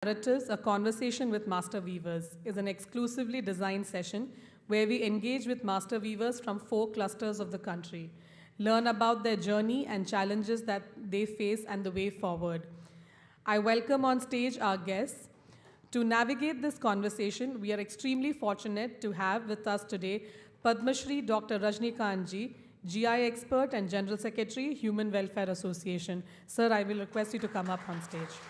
Narratives, A Conversation with Master Weavers is an exclusively designed session where we engage with master weavers from 4 clusters of the country, learn about their journey and challenges that they face and the way forward. I welcome on stage our guests. To navigate this conversation, we are extremely fortunate to have with us today Padma Shri Dr. Rajnikant Ji, GI expert and General Secretary, Human Welfare Association. Sir, I will request you to come up on stage.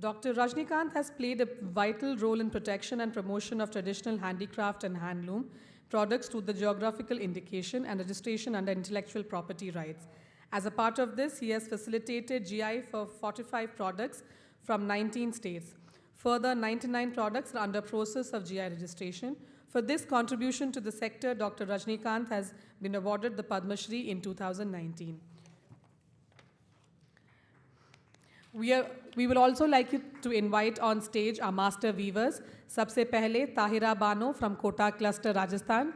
Dr. Rajnikant has played a vital role in protection and promotion of traditional handicraft and handloom products through the geographical indication and registration under intellectual property rights. As a part of this, he has facilitated GI for 45 products from 19 states. Further, 99 products are under process of GI registration. For this contribution to the sector, Dr. Rajnikant has been awarded the Padma Shri in 2019. We will also like you to invite on stage our master weavers. सबसे पहले Tahira Bano from Kota cluster Rajasthan.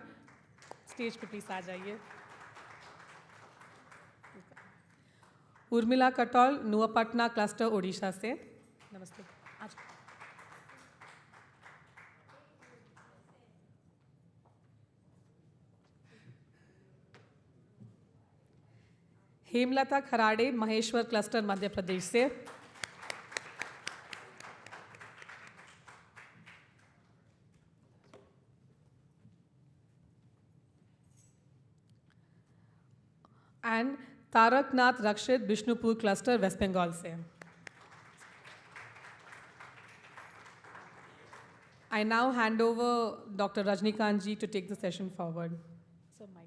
Stage पे please आ जाइए. Urmila कटौल नुआपटना cluster Odisha से. नमस्ते. Hemlata Kharade Maheshwar cluster Madhya Pradesh से. And Taraknath Rakshit Bishnupur cluster West Bengal से. I now hand over Dr. Rajnikant Ji to take the session forward. Sir, mic.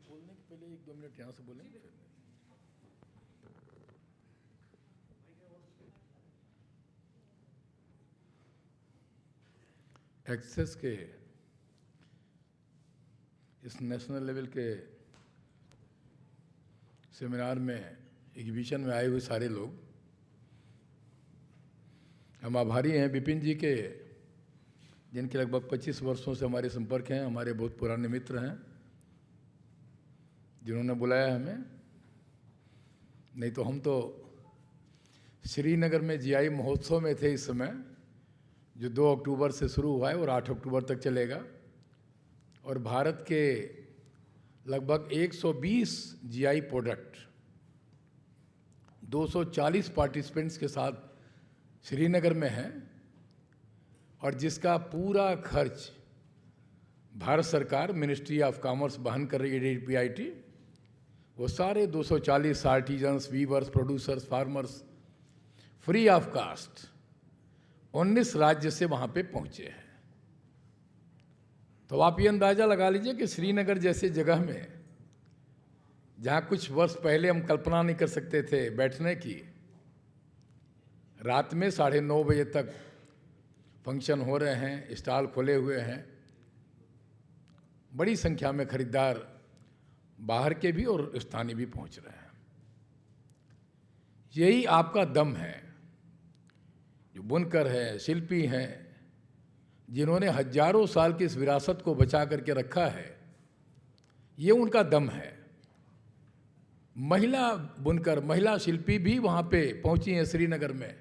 बोलने के पहले 1-2 मिनट यहाँ से बोलें. एक्सेस के इस नेशनल लेवल के सेमिनार में एग्जीबिशन में आए हुए सारे लोग, हम आभारी हैं विपिन जी के, जिनके लगभग 25 वर्षों से हमारे संपर्क हैं, हमारे बहुत पुराने मित्र हैं, जिन्होंने बुलाया हमें. नहीं तो हम तो श्रीनगर में जीआई महोत्सव में थे इस समय, जो 2 अक्टूबर से शुरू हुआ है और 8 अक्टूबर तक चलेगा. और भारत के लगभग 120 जीआई प्रोडक्ट 240 पार्टिसिपेंट्स के साथ श्रीनगर में हैं, और जिसका पूरा खर्च भारत सरकार मिनिस्ट्री ऑफ कॉमर्स वहन कर रही है. DPIT वो सारे 240 artisans, weavers, producers, farmers free of cost 19 राज्य से वहाँ पे पहुँचे हैं. तो आप ये अंदाज़ा लगा लीजिए कि श्रीनगर जैसे जगह में, जहाँ कुछ वर्ष पहले हम कल्पना नहीं कर सकते थे बैठने की, रात में 9:30 बजे तक फंक्शन हो रहे हैं, स्टॉल खोले हुए हैं, बड़ी संख्या में खरीदार बाहर के भी और स्थानीय भी पहुंच रहे हैं. यही आपका दम है. जो बुनकर है, शिल्पी हैं, जिन्होंने हजारों साल की इस विरासत को बचा करके रखा है, ये उनका दम है. महिला बुनकर, महिला शिल्पी भी वहाँ पे पहुँची हैं श्रीनगर में,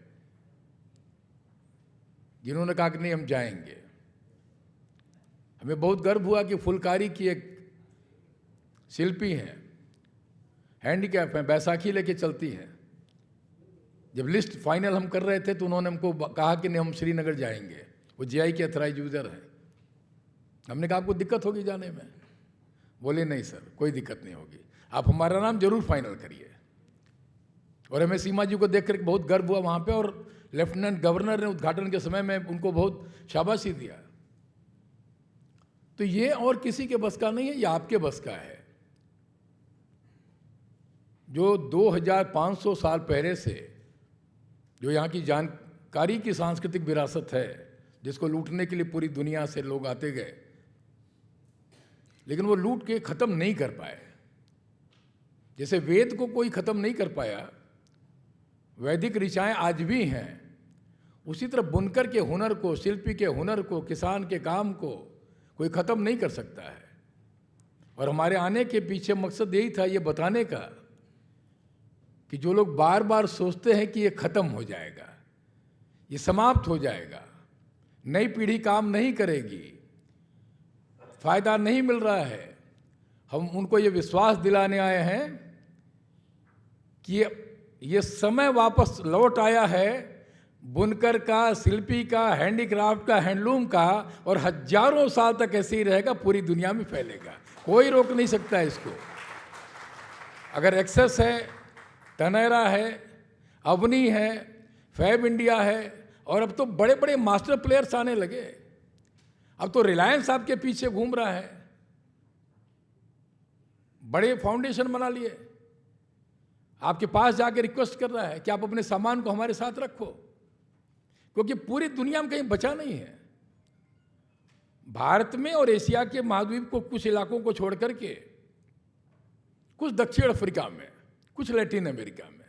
जिन्होंने कहा कि नहीं हम जाएंगे. हमें बहुत गर्व हुआ कि फुलकारी की एक शिल्पी हैं, हैंडीकैप हैं, बैसाखी लेके चलती हैं. जब लिस्ट फाइनल हम कर रहे थे तो उन्होंने हमको कहा कि नहीं हम श्रीनगर जाएंगे, वो जीआई के अथराइज यूज़र हैं. हमने कहा आपको दिक्कत होगी जाने में? बोले नहीं सर, कोई दिक्कत नहीं होगी, आप हमारा नाम जरूर फाइनल करिए. और हमें सीमा जी को देख कर बहुत गर्व हुआ वहाँ पे, और लेफ्टिनेंट गवर्नर ने उद्घाटन के समय में उनको बहुत शाबाशी दिया. तो ये और किसी के बस का नहीं है, ये आपके बस का है. जो 2500 साल पहले से जो यहाँ की जानकारी की सांस्कृतिक विरासत है, जिसको लूटने के लिए पूरी दुनिया से लोग आते गए, लेकिन वो लूट के ख़त्म नहीं कर पाए। जैसे वेद को कोई ख़त्म नहीं कर पाया, वैदिक ऋचाएँ आज भी हैं, उसी तरह बुनकर के हुनर को, शिल्पी के हुनर को, किसान के काम को कोई ख़त्म नहीं कर सकता है। और हमारे आने के पीछे मकसद यही था, ये बताने का कि जो लोग बार बार सोचते हैं कि ये ख़त्म हो जाएगा, ये समाप्त हो जाएगा, नई पीढ़ी काम नहीं करेगी, फायदा नहीं मिल रहा है, हम उनको ये विश्वास दिलाने आए हैं कि ये समय वापस लौट आया है, बुनकर का, शिल्पी का, हैंडीक्राफ्ट का, हैंडलूम का, और हजारों साल तक ऐसे ही रहेगा, पूरी दुनिया में फैलेगा, कोई रोक नहीं सकता इसको। अगर एक्सेस है, तनेरा है, अवनी है, फैब इंडिया है, और अब तो बड़े बड़े मास्टर प्लेयर्स आने लगे। अब तो रिलायंस आपके पीछे घूम रहा है, बड़े फाउंडेशन बना लिए, आपके पास जाके रिक्वेस्ट कर रहा है कि आप अपने सामान को हमारे साथ रखो, क्योंकि पूरी दुनिया में कहीं बचा नहीं है। भारत में और एशिया के महाद्वीप को कुछ इलाकों को छोड़ करके, कुछ दक्षिण अफ्रीका में, कुछ लैटिन अमेरिका में,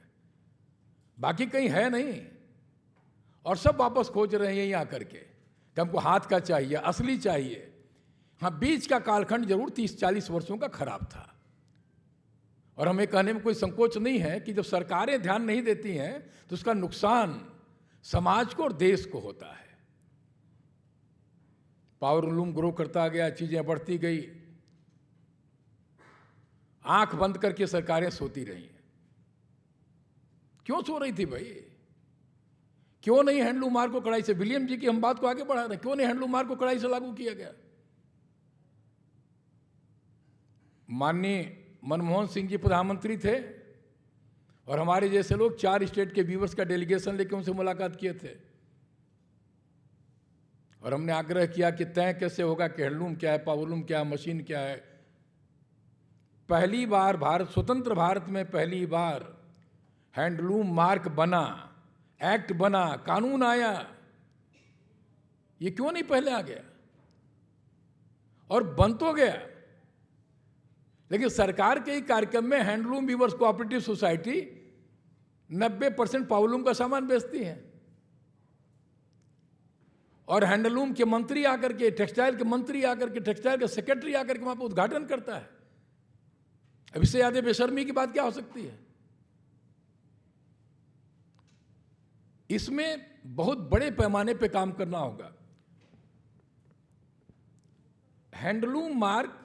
बाकी कहीं है नहीं। और सब वापस खोज रहे हैं यहीं आकर के कि हमको हाथ का चाहिए, असली चाहिए। हाँ, बीच का कालखंड जरूर 30-40 वर्षों का खराब था, और हमें कहने में कोई संकोच नहीं है कि जब सरकारें ध्यान नहीं देती हैं तो उसका नुकसान समाज को और देश को होता है। पावरलूम ग्रो करता गया, चीजें बढ़ती गई, आंख बंद करके सरकारें सोती रही। क्यों सो रही थी भाई? क्यों नहीं हैंडलूम मार्क को कड़ाई से, विलियम जी की हम बात को आगे बढ़ा रहे हैं, क्यों नहीं हैंडलूम मार्क को कड़ाई से लागू किया गया? माननीय मनमोहन सिंह जी प्रधानमंत्री थे, और हमारे जैसे लोग 4 स्टेट के व्यूवर्स का डेलीगेशन लेकर उनसे मुलाकात किए थे, और हमने आग्रह किया कि तय कैसे होगा कि हैंडलूम क्या है, पावरलूम क्या है, मशीन क्या है। पहली बार भारत, स्वतंत्र भारत में पहली बार हैंडलूम मार्क बना, एक्ट बना, कानून आया। ये क्यों नहीं पहले आ गया? और बन तो गया, लेकिन सरकार के ही कार्यक्रम में handloom weavers cooperative society 90% powerloom का सामान बेचती है, और हैंडलूम के मंत्री आकर के, टेक्सटाइल के मंत्री आकर के, टेक्सटाइल के सेक्रेटरी आकर के वहां पर उद्घाटन करता है। अब इससे ज्यादा बेशर्मी की बात क्या हो सकती है? इसमें बहुत बड़े पैमाने पे काम करना होगा। हैंडलूम मार्क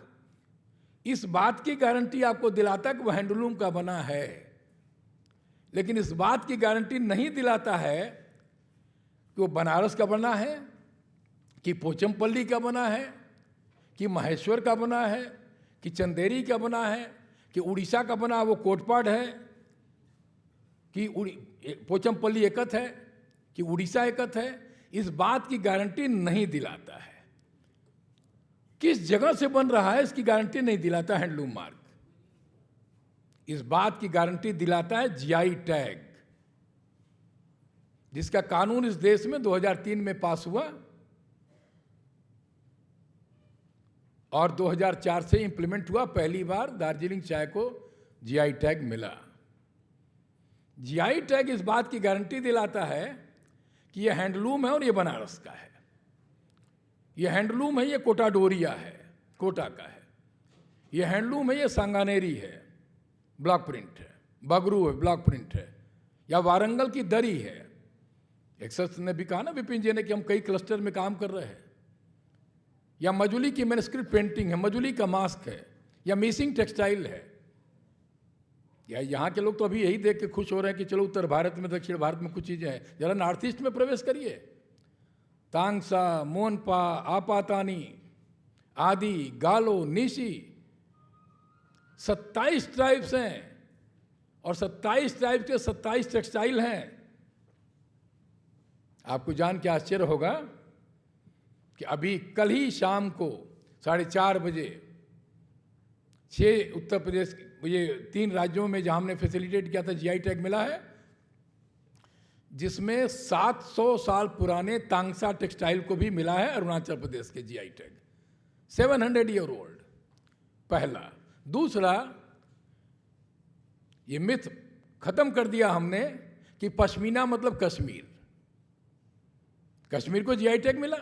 इस बात की गारंटी आपको दिलाता है कि वह हैंडलूम का बना है, लेकिन इस बात की गारंटी नहीं दिलाता है कि वो बनारस का बना है, कि पोचमपल्ली का बना है, कि महेश्वर का बना है, कि चंदेरी का बना है, कि उड़ीसा का बना वो कोटपाड है, कि पोचमपल्ली एकत है, कि उड़ीसा एकत है। इस बात की गारंटी नहीं दिलाता है। किस जगह से बन रहा है इसकी गारंटी नहीं दिलाता हैंडलूम मार्क। इस बात की गारंटी दिलाता है जीआई टैग, जिसका कानून इस देश में 2003 में पास हुआ और 2004 से इंप्लीमेंट हुआ। पहली बार दार्जिलिंग चाय को जीआई टैग मिला। जीआई टैग इस बात की गारंटी दिलाता है कि यह हैंडलूम है और यह बनारस का है, यह हैंडलूम है, यह कोटा डोरिया है, कोटा का है, यह हैंडलूम है, यह सांगानेरी है, ब्लॉक प्रिंट है, बगरू है, ब्लॉक प्रिंट है, या वारंगल की दरी है। एक्सेस ने भी कहा ना विपिन जी ने कि हम कई क्लस्टर में काम कर रहे हैं, या मजुली की मैन्युस्क्रिप्ट पेंटिंग है, मजुली का मास्क है, या मिसिंग टेक्सटाइल है। या यहाँ के लोग तो अभी यही देख के खुश हो रहे हैं कि चलो उत्तर भारत में, दक्षिण भारत में कुछ चीज़ें हैं, जरा नॉर्थ ईस्ट में प्रवेश करिए। तांगसा, मोनपा, आपातानी आदि, गालो, निशी, 27 ट्राइब्स हैं, और 27 ट्राइब्स के 27 टेक्सटाइल हैं। आपको जान के आश्चर्य होगा कि अभी कल ही शाम को 4:30 बजे 6 उत्तर प्रदेश, ये 3 राज्यों में जहां हमने फैसिलिटेट किया था, जीआई टैग मिला है, जिसमें 700 साल पुराने तांगसा टेक्सटाइल को भी मिला है अरुणाचल प्रदेश के जीआई टैग, 700 ईयर ओल्ड। पहला। दूसरा, ये मिथ खत्म कर दिया हमने कि पश्मीना मतलब कश्मीर। कश्मीर को जीआई टैग मिला,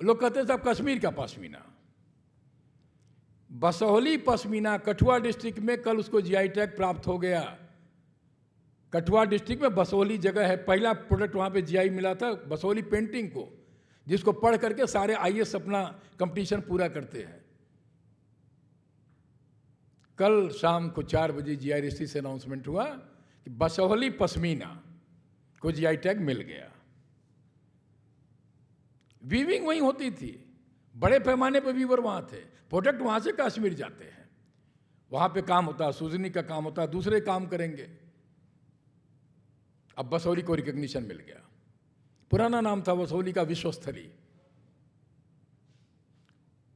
लोग कहते हैं साहब कश्मीर का पश्मीना। बसोहली पश्मीना कठुआ डिस्ट्रिक्ट में कल उसको जीआई टैग प्राप्त हो गया। कठुआ डिस्ट्रिक्ट में बसोहली जगह है, पहला प्रोडक्ट वहाँ पे जीआई मिला था बसोहली पेंटिंग को, जिसको पढ़ करके सारे आईएएस अपना कंपटीशन पूरा करते हैं। कल शाम को 4 बजे जीआईएसटी से अनाउंसमेंट हुआ कि बसोहली पश्मीना को जीआई टैग मिल गया। वीविंग वहीं होती थी, बड़े पैमाने पर वीवर वहाँ थे, प्रोडक्ट वहाँ से कश्मीर जाते हैं, वहाँ पे काम होता है, सूजनी का काम होता है, दूसरे काम करेंगे। अब बसोहली को रिकग्निशन मिल गया। पुराना नाम था बसोहली का विश्वस्तरी,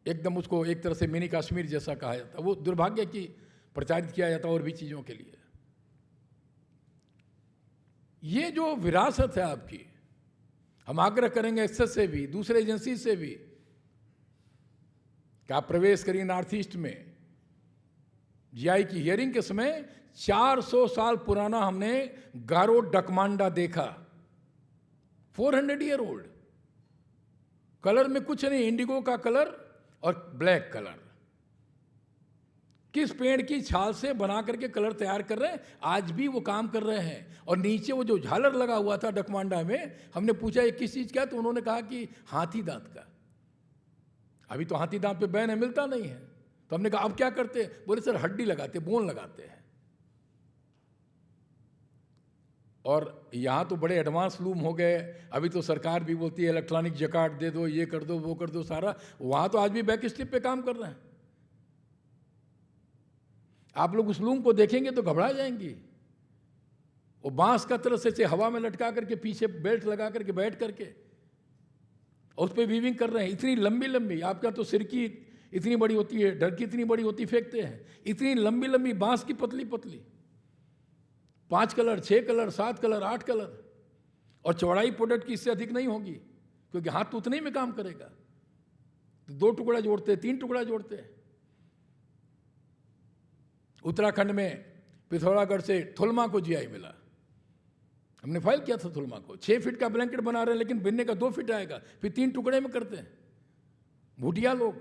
एकदम उसको एक तरह से मिनी कश्मीर जैसा कहा जाता। वो दुर्भाग्य की प्रचारित किया जाता और भी चीज़ों के लिए। ये जो विरासत है आपकी, हम आग्रह करेंगे एक्सेस से भी, दूसरे एजेंसी से भी कि आप प्रवेश करिए नॉर्थ ईस्ट में। जीआई की हियरिंग के समय 400 साल पुराना हमने गारो डकमांडा देखा, 400 ईयर ओल्ड, कलर में कुछ नहीं, इंडिगो का कलर और ब्लैक कलर। किस पेड़ की छाल से बना करके कलर तैयार कर रहे हैं, आज भी वो काम कर रहे हैं। और नीचे वो जो झालर लगा हुआ था डकमांडा में, हमने पूछा ये किस चीज़ का, तो उन्होंने कहा कि हाथी दांत का। अभी तो हाथी दांत पे बैन है, मिलता नहीं है। तो हमने कहा अब क्या करते हैं, बोले सर हड्डी लगाते, बोन लगाते हैं। और यहाँ तो बड़े एडवांस लूम हो गए, अभी तो सरकार भी बोलती है इलेक्ट्रॉनिक जकार्ड दे दो, ये कर दो, वो कर दो, सारा। वहाँ तो आज भी बैक स्ट्रिप पे काम कर रहे हैं। आप लोग उस लूम को देखेंगे तो घबरा जाएंगी। वो बांस का तरह से हवा में लटका करके पीछे बेल्ट लगा करके बैठ करके और उस पर वीविंग कर रहे हैं। इतनी लंबी लंबी, आपका तो सिर की इतनी बड़ी होती है, डर की इतनी बड़ी होती, फेंकते हैं। इतनी लंबी लंबी बांस की पतली पतली, 5 कलर, 6 कलर, 7 कलर, 8 कलर। और चौड़ाई प्रोडक्ट की इससे अधिक नहीं होगी, क्योंकि हाथ तो उतने ही में काम करेगा। तो 2 टुकड़ा जोड़ते, 3 टुकड़ा जोड़ते हैं। उत्तराखंड में पिथौरागढ़ से थुलमा को जीआई मिला, हमने फाइल किया था थुलमा को। 6 फीट का ब्लैंकेट बना रहे हैं, लेकिन बिनने का 2 फीट आएगा, फिर 3 टुकड़े में करते हैं। भूटिया लोग।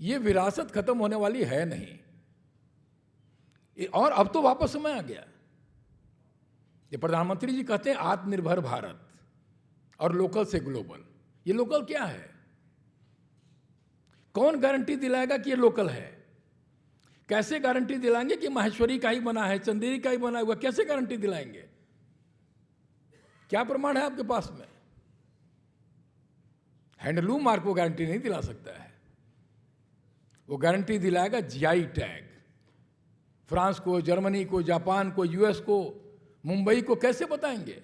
ये विरासत खत्म होने वाली है नहीं। और अब तो वापस समय आ गया। ये प्रधानमंत्री जी कहते हैं आत्मनिर्भर भारत और लोकल से ग्लोबल। ये लोकल क्या है? कौन गारंटी दिलाएगा कि ये लोकल है? कैसे गारंटी दिलाएंगे कि माहेश्वरी का ही बना है, चंदेरी का ही बना हुआ? कैसे गारंटी दिलाएंगे? क्या प्रमाण है आपके पास में? हैंडलूम मार्क वो गारंटी नहीं दिला सकता है। वो गारंटी दिलाएगा जीआई टैग। फ्रांस को, जर्मनी को, जापान को, यूएस को, मुंबई को कैसे बताएंगे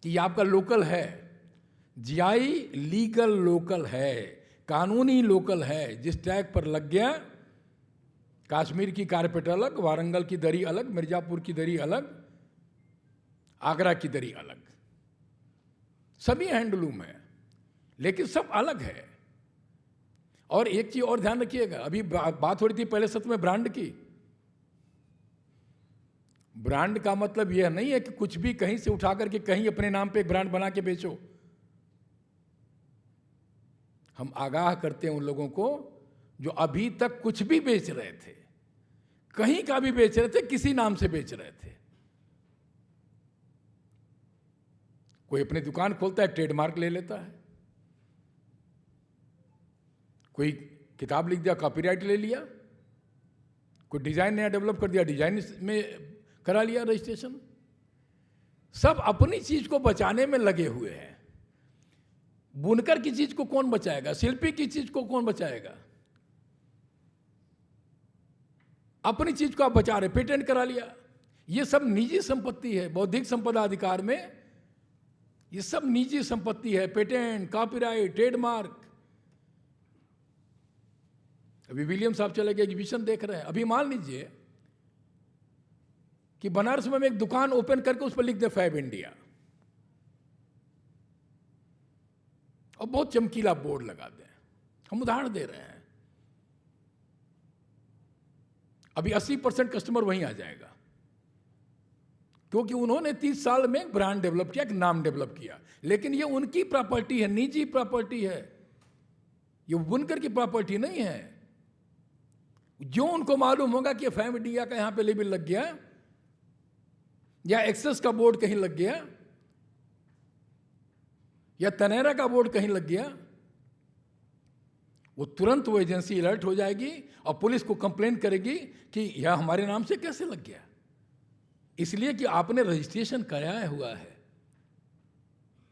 कि ये आपका लोकल है? जीआई लीगल लोकल है, कानूनी लोकल है। जिस टैग पर लग गया, कश्मीर की कारपेट अलग, वारंगल की दरी अलग, मिर्जापुर की दरी अलग, आगरा की दरी अलग, सभी हैंडलूम है, लेकिन सब अलग है। और एक चीज और ध्यान रखिएगा, अभी बात हो रही थी पहले सत्र में ब्रांड की। ब्रांड का मतलब यह नहीं है कि कुछ भी कहीं से उठा करके कहीं अपने नाम पे एक ब्रांड बना के बेचो। हम आगाह करते हैं उन लोगों को जो अभी तक कुछ भी बेच रहे थे, कहीं का भी बेच रहे थे, किसी नाम से बेच रहे थे। कोई अपनी दुकान खोलता है, ट्रेडमार्क ले लेता है। कोई किताब लिख दिया, कॉपीराइट ले लिया। कोई डिजाइन नया डेवलप कर दिया, डिजाइन में करा लिया रजिस्ट्रेशन। सब अपनी चीज को बचाने में लगे हुए हैं। बुनकर की चीज को कौन बचाएगा? शिल्पी की चीज को कौन बचाएगा? अपनी चीज को आप बचा रहे, पेटेंट करा लिया। ये सब निजी संपत्ति है। बौद्धिक संपदा अधिकार में ये सब निजी संपत्ति है। Patent, copyright, trademark. अभी विलियम साहब चले गए, एग्जीबिशन देख रहे हैं। अभी मान लीजिए कि बनारस में एक दुकान ओपन करके उस पर लिख दे फैब इंडिया, और बहुत चमकीला बोर्ड लगा दें। हम उदाहरण दे रहे हैं। अभी 80% कस्टमर वहीं आ जाएगा, क्योंकि उन्होंने 30 साल में एक ब्रांड डेवलप किया, एक नाम डेवलप किया। लेकिन ये उनकी प्रॉपर्टी है, निजी प्रॉपर्टी है, ये बुनकर की प्रॉपर्टी नहीं है। जो उनको मालूम होगा कि फैम इंडिया का यहां पे लेबल लग गया या एक्सेस का बोर्ड कहीं लग गया या तनेरा का बोर्ड कहीं लग गया, वो तुरंत वो एजेंसी अलर्ट हो जाएगी और पुलिस को कंप्लेन करेगी कि यह हमारे नाम से कैसे लग गया। इसलिए कि आपने रजिस्ट्रेशन कराया हुआ है,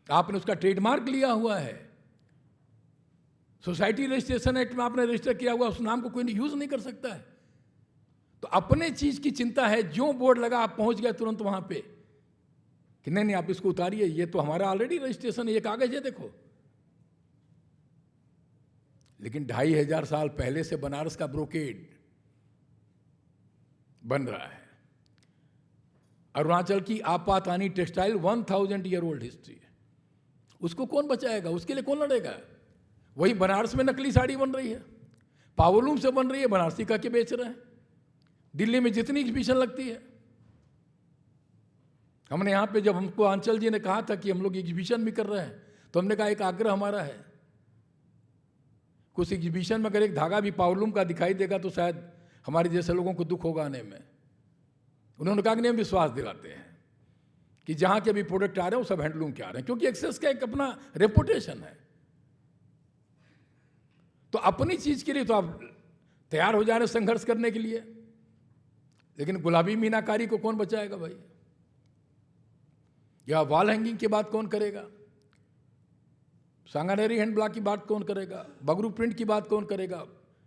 आपने उसका ट्रेडमार्क लिया हुआ है, सोसाइटी रजिस्ट्रेशन एक्ट में आपने रजिस्टर किया हुआ, उस नाम को कोई यूज नहीं कर सकता है। तो अपने चीज की चिंता है, जो बोर्ड लगा आप पहुंच गए तुरंत वहां पे कि नहीं आप इसको उतारिए, ये तो हमारा ऑलरेडी रजिस्ट्रेशन है, ये कागज है देखो। लेकिन 2500 साल पहले से बनारस का ब्रोकेड बन रहा है। अरुणाचल की Apatani textile 1000 year old history है, उसको कौन बचाएगा? उसके लिए कौन लड़ेगा? वही बनारस में नकली साड़ी बन रही है, पावरलूम से बन रही है, बनारसी का के बेच रहे हैं। दिल्ली में जितनी एग्जीबिशन लगती है, हमने यहाँ पे जब हमको आंचल जी ने कहा था कि हम लोग एग्जीबिशन भी कर रहे हैं, तो हमने कहा एक आग्रह हमारा है, कुछ एग्जीबिशन में अगर एक धागा भी पावरलूम का दिखाई देगा तो शायद हमारे जैसे लोगों को दुख होगा आने में। उन्होंने कहा कि नहीं, हम विश्वास दिलाते हैं कि जहाँ के भी प्रोडक्ट आ रहे हैं वो सब हैंडलूम के आ रहे हैं, क्योंकि एक्सेस का एक अपना रेपुटेशन है। तो अपनी चीज के लिए तो आप तैयार हो जा रहे संघर्ष करने के लिए, लेकिन गुलाबी मीनाकारी को कौन बचाएगा भाई? या वॉल हैंगिंग की बात कौन करेगा? सांगानेरी हैंड ब्लॉक की बात कौन करेगा? बगरू प्रिंट की बात कौन करेगा?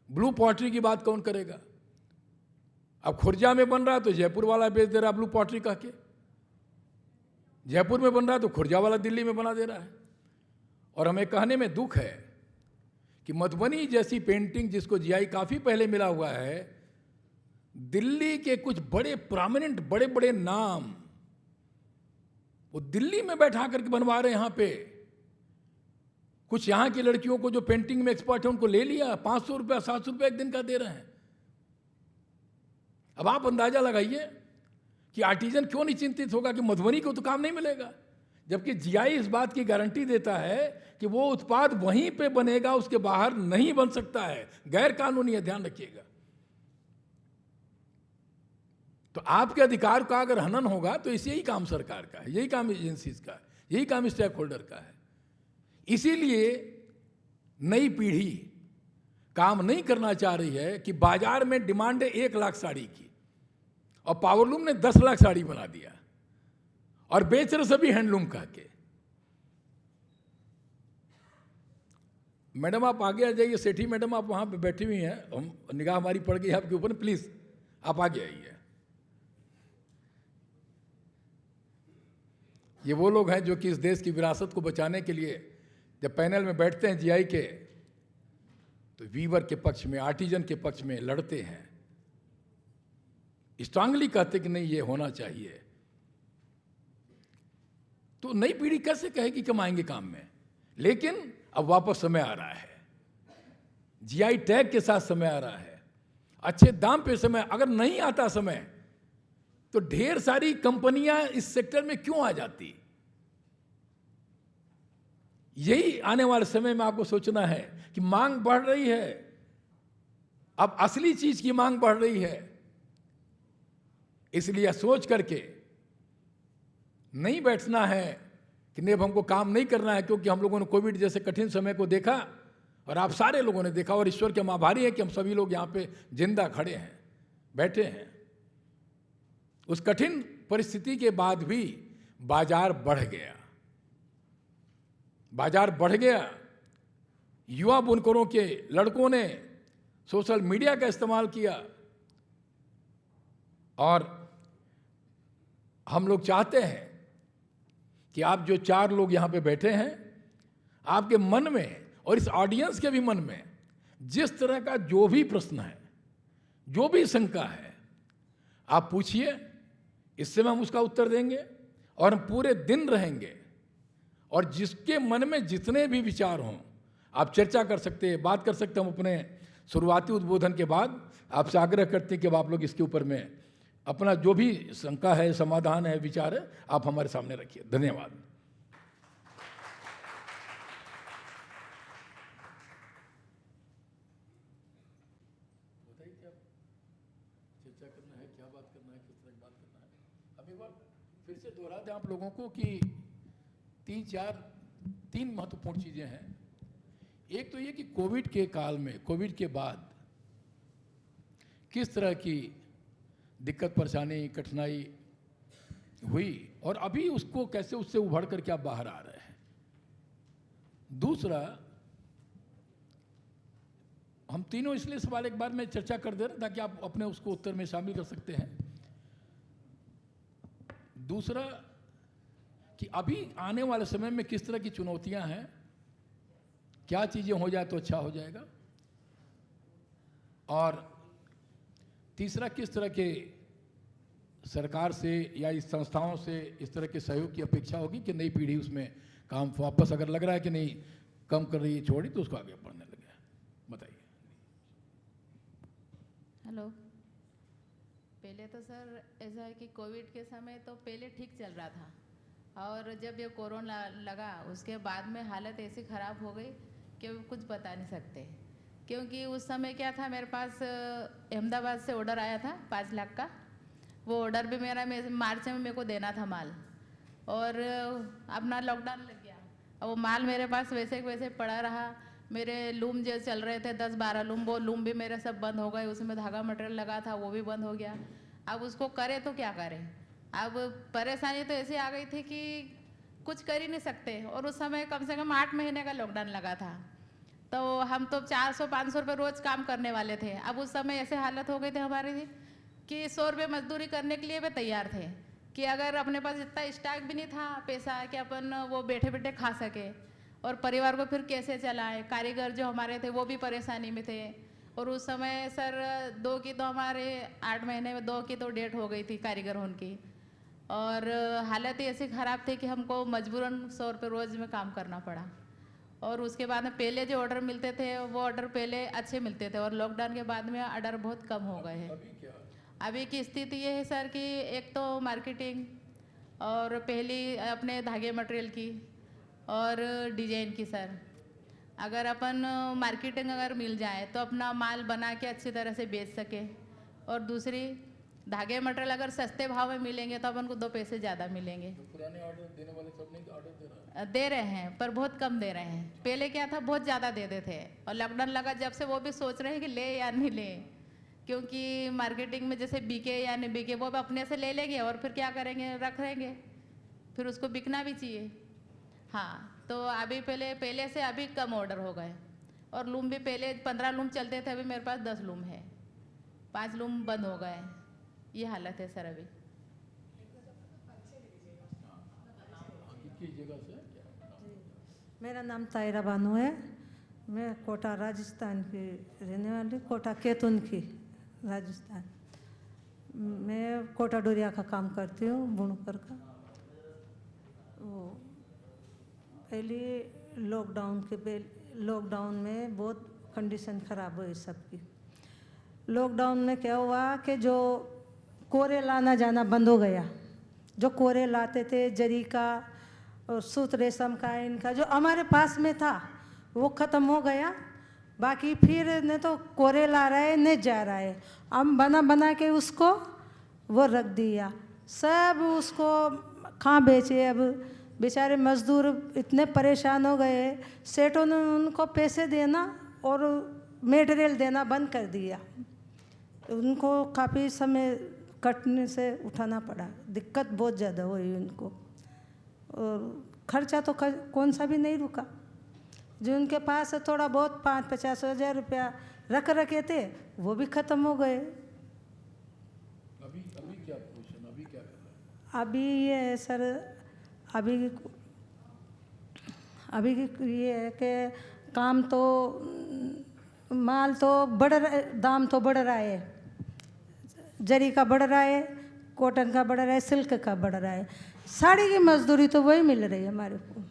ब्लू पॉटरी की बात कौन करेगा? अब खुर्जा में बन रहा है तो जयपुर वाला बेच दे रहा है ब्लू पॉटरी कह के, जयपुर में बन रहा है तो खुर्जा वाला दिल्ली में बना दे रहा है। और हमें कहने में दुख है कि मधुबनी जैसी पेंटिंग जिसको जीआई काफी पहले मिला हुआ है, दिल्ली के कुछ बड़े प्रोमिनेंट बड़े बड़े नाम वो दिल्ली में बैठा करके बनवा रहे हैं। यहां पे कुछ यहां की लड़कियों को जो पेंटिंग में एक्सपर्ट है उनको ले लिया, 500 रुपया 700 रुपया एक दिन का दे रहे हैं। अब आप अंदाजा लगाइए कि आर्टिजन क्यों नहीं चिंतित होगा कि मधुबनी को तो काम नहीं मिलेगा, जबकि जीआई इस बात की गारंटी देता है कि वो उत्पाद वहीं पे बनेगा, उसके बाहर नहीं बन सकता है, गैर कानूनी है, ध्यान रखिएगा। तो आपके अधिकार का अगर हनन होगा तो यही काम सरकार का है, यही काम एजेंसीज का है, यही काम स्टेक होल्डर का है। इसीलिए नई पीढ़ी काम नहीं करना चाह रही है कि बाजार में डिमांड है 1 लाख साड़ी की और पावरलूम ने 10 लाख साड़ी बना दिया और बेच रहे सभी हैंडलूम कह के। मैडम आप आगे आ जाइए, सेठी मैडम आप वहां पे बैठी हुई हैं, हम निगाह हमारी पड़ गई आपके ऊपर, प्लीज आप आगे आइए। ये वो लोग हैं जो कि इस देश की विरासत को बचाने के लिए जब पैनल में बैठते हैं जीआई के, तो वीवर के पक्ष में, आर्टिजन के पक्ष में लड़ते हैं, स्ट्रांगली कहते कि नहीं ये होना चाहिए। तो नई पीढ़ी कैसे कहेगी कमाएंगे काम में? लेकिन अब वापस समय आ रहा है, जीआई टैग के साथ समय आ रहा है, अच्छे दाम पे समय। अगर नहीं आता समय तो ढेर सारी कंपनियां इस सेक्टर में क्यों आ जाती? यही आने वाले समय में आपको सोचना है कि मांग बढ़ रही है, अब असली चीज की मांग बढ़ रही है। इसलिए सोच करके नहीं बैठना है कि नहीं अब हमको काम नहीं करना है, क्योंकि हम लोगों ने कोविड जैसे कठिन समय को देखा और आप सारे लोगों ने देखा, और ईश्वर के हम आभारी हैं कि हम सभी लोग यहाँ पे जिंदा खड़े हैं, बैठे हैं। उस कठिन परिस्थिति के बाद भी बाजार बढ़ गया, बाजार बढ़ गया। युवा बुनकरों के लड़कों ने सोशल मीडिया का इस्तेमाल किया और हम लोग चाहते हैं कि आप जो 4 लोग यहां पे बैठे हैं, आपके मन में और इस ऑडियंस के भी मन में जिस तरह का जो भी प्रश्न है, जो भी शंका है, आप पूछिए, इस समय हम उसका उत्तर देंगे और हम पूरे दिन रहेंगे और जिसके मन में जितने भी विचार हों आप चर्चा कर सकते हैं, बात कर सकते हैं। हम अपने शुरुआती उद्बोधन के बाद आपसे आग्रह करते हैं कि अब आप लोग इसके ऊपर में अपना जो भी शंका है, समाधान है, विचार है, आप हमारे सामने रखिए। धन्यवाद। बताइए क्या चर्चा करना है, क्या बात करना है, किस तरह की बात करना है। अब एक बार फिर से दोहरा दें आप लोगों को कि तीन महत्वपूर्ण चीजें हैं। एक तो ये कि कोविड के काल में, कोविड के बाद किस तरह की दिक्कत, परेशानी, कठिनाई हुई और अभी उसको कैसे, उससे उभर करके आप बाहर आ रहे हैं। दूसरा, हम तीनों इसलिए सवाल एक बार में चर्चा कर दे रहे हैं ताकि आप अपने उसको उत्तर में शामिल कर सकते हैं। दूसरा कि अभी आने वाले समय में किस तरह की चुनौतियां हैं, क्या चीजें हो जाए तो अच्छा हो जाएगा। और तीसरा, किस तरह के सरकार से या इस संस्थाओं से इस तरह के सहयोग की अपेक्षा होगी कि नई पीढ़ी उसमें काम वापस अगर लग रहा है कि नहीं कम कर रही है, छोड़ी, तो उसको आगे बढ़ने लगे। बताइए। हेलो। पहले तो सर ऐसा है कि कोविड के समय तो पहले ठीक चल रहा था और जब ये कोरोना लगा उसके बाद में हालत ऐसी ख़राब हो गई कि कुछ बता नहीं सकते। क्योंकि उस समय क्या था, मेरे पास अहमदाबाद से ऑर्डर आया था 5 लाख का। वो ऑर्डर भी मार्च में मेरे को देना था माल, और अपना लॉकडाउन लग गया। और वो माल मेरे पास वैसे वैसे पड़ा रहा। मेरे लूम जो चल रहे थे 10-12 लूम, वो लूम भी मेरे सब बंद हो गए। उसमें धागा मटेरियल लगा था वो भी बंद हो गया। अब उसको करे तो क्या करें। अब परेशानी तो ऐसी आ गई थी कि कुछ कर ही नहीं सकते। और उस समय कम से कम 8 महीने का लॉकडाउन लगा था, तो हम तो 400-500 रुपये रोज़ काम करने वाले थे। अब उस समय ऐसे हालत हो गई थी हमारी कि 100 रुपये मजदूरी करने के लिए भी तैयार थे कि अगर अपने पास इतना स्टॉक भी नहीं था पैसा कि अपन वो बैठे बैठे खा सके, और परिवार को फिर कैसे चलाए। कारीगर जो हमारे थे वो भी परेशानी में थे। और उस समय सर 2 की तो हमारे 8 महीने में 2 की तो डेट हो गई थी कारीगर उनकी। और हालत ही ऐसी ख़राब थी कि हमको मजबूरन 100 रुपये रोज़ में काम करना पड़ा। और उसके बाद में पहले जो ऑर्डर मिलते थे वो ऑर्डर पहले अच्छे मिलते थे, और लॉकडाउन के बाद में ऑर्डर बहुत कम हो गए हैं। अभी की स्थिति ये है सर कि एक तो मार्केटिंग, और पहली अपने धागे मटेरियल की और डिजाइन की सर। अगर अपन मार्केटिंग अगर मिल जाए तो अपना माल बना के अच्छी तरह से बेच सके, और दूसरी धागे मटेरियल अगर सस्ते भाव में मिलेंगे तो अपन को 2 पैसे ज़्यादा मिलेंगे। तो पुराने ऑर्डर देने वाले सब नहीं ऑर्डर दे रहे हैं पर बहुत कम दे रहे हैं। पहले क्या था, बहुत ज़्यादा देते थे, और लॉकडाउन लगा जब से वो भी सोच रहे हैं कि ले या नहीं ले। क्योंकि मार्केटिंग में जैसे बिके या नहीं बिके वो भी अपने से ले लेंगे और फिर क्या करेंगे, रख देंगे, फिर उसको बिकना भी चाहिए। हाँ, तो अभी पहले से अभी कम ऑर्डर हो गए। और लूम भी पहले 15 लूम चलते थे, अभी मेरे पास 10 लूम है, 5 लूम बंद हो गए। ये हालत है सर अभी। मेरा नाम तायरा बानू है। मैं कोटा राजस्थान की रहने वाली, कोटा केतुन की राजस्थान। मैं कोटा डोरिया का काम करती हूँ, बुनकर का। वो पहले लॉकडाउन में बहुत कंडीशन ख़राब हुई सबकी। लॉकडाउन में क्या हुआ कि जो कोरे लाना जाना बंद हो गया। जो कोरे लाते थे जरी का और सूत रेशम का, इनका जो हमारे पास में था वो ख़त्म हो गया। बाकी फिर न तो कोरे ला रहा है न जा रहा है। हम बना के उसको वो रख दिया, सब उसको कहाँ बेचे। अब बेचारे मज़दूर इतने परेशान हो गए, सेठों ने उनको पैसे देना और मटेरियल देना बंद कर दिया। उनको काफ़ी समय कटने से उठाना पड़ा, दिक्कत बहुत ज़्यादा हुई उनको। और खर्चा तो कौन सा भी नहीं रुका। जो उनके पास थोड़ा बहुत 50 हज़ार रुपया रखे थे वो भी ख़त्म हो गए। अभी क्या पोजीशन, अभी क्या कर रहे हैं? अभी ये है सर, अभी ये है कि काम तो माल तो दाम तो बढ़ रहा है। जरी का बढ़ रहा है, कॉटन का बढ़ रहा है, सिल्क का बढ़ रहा है। साड़ी की मजदूरी तो वही मिल रही है हमारे को।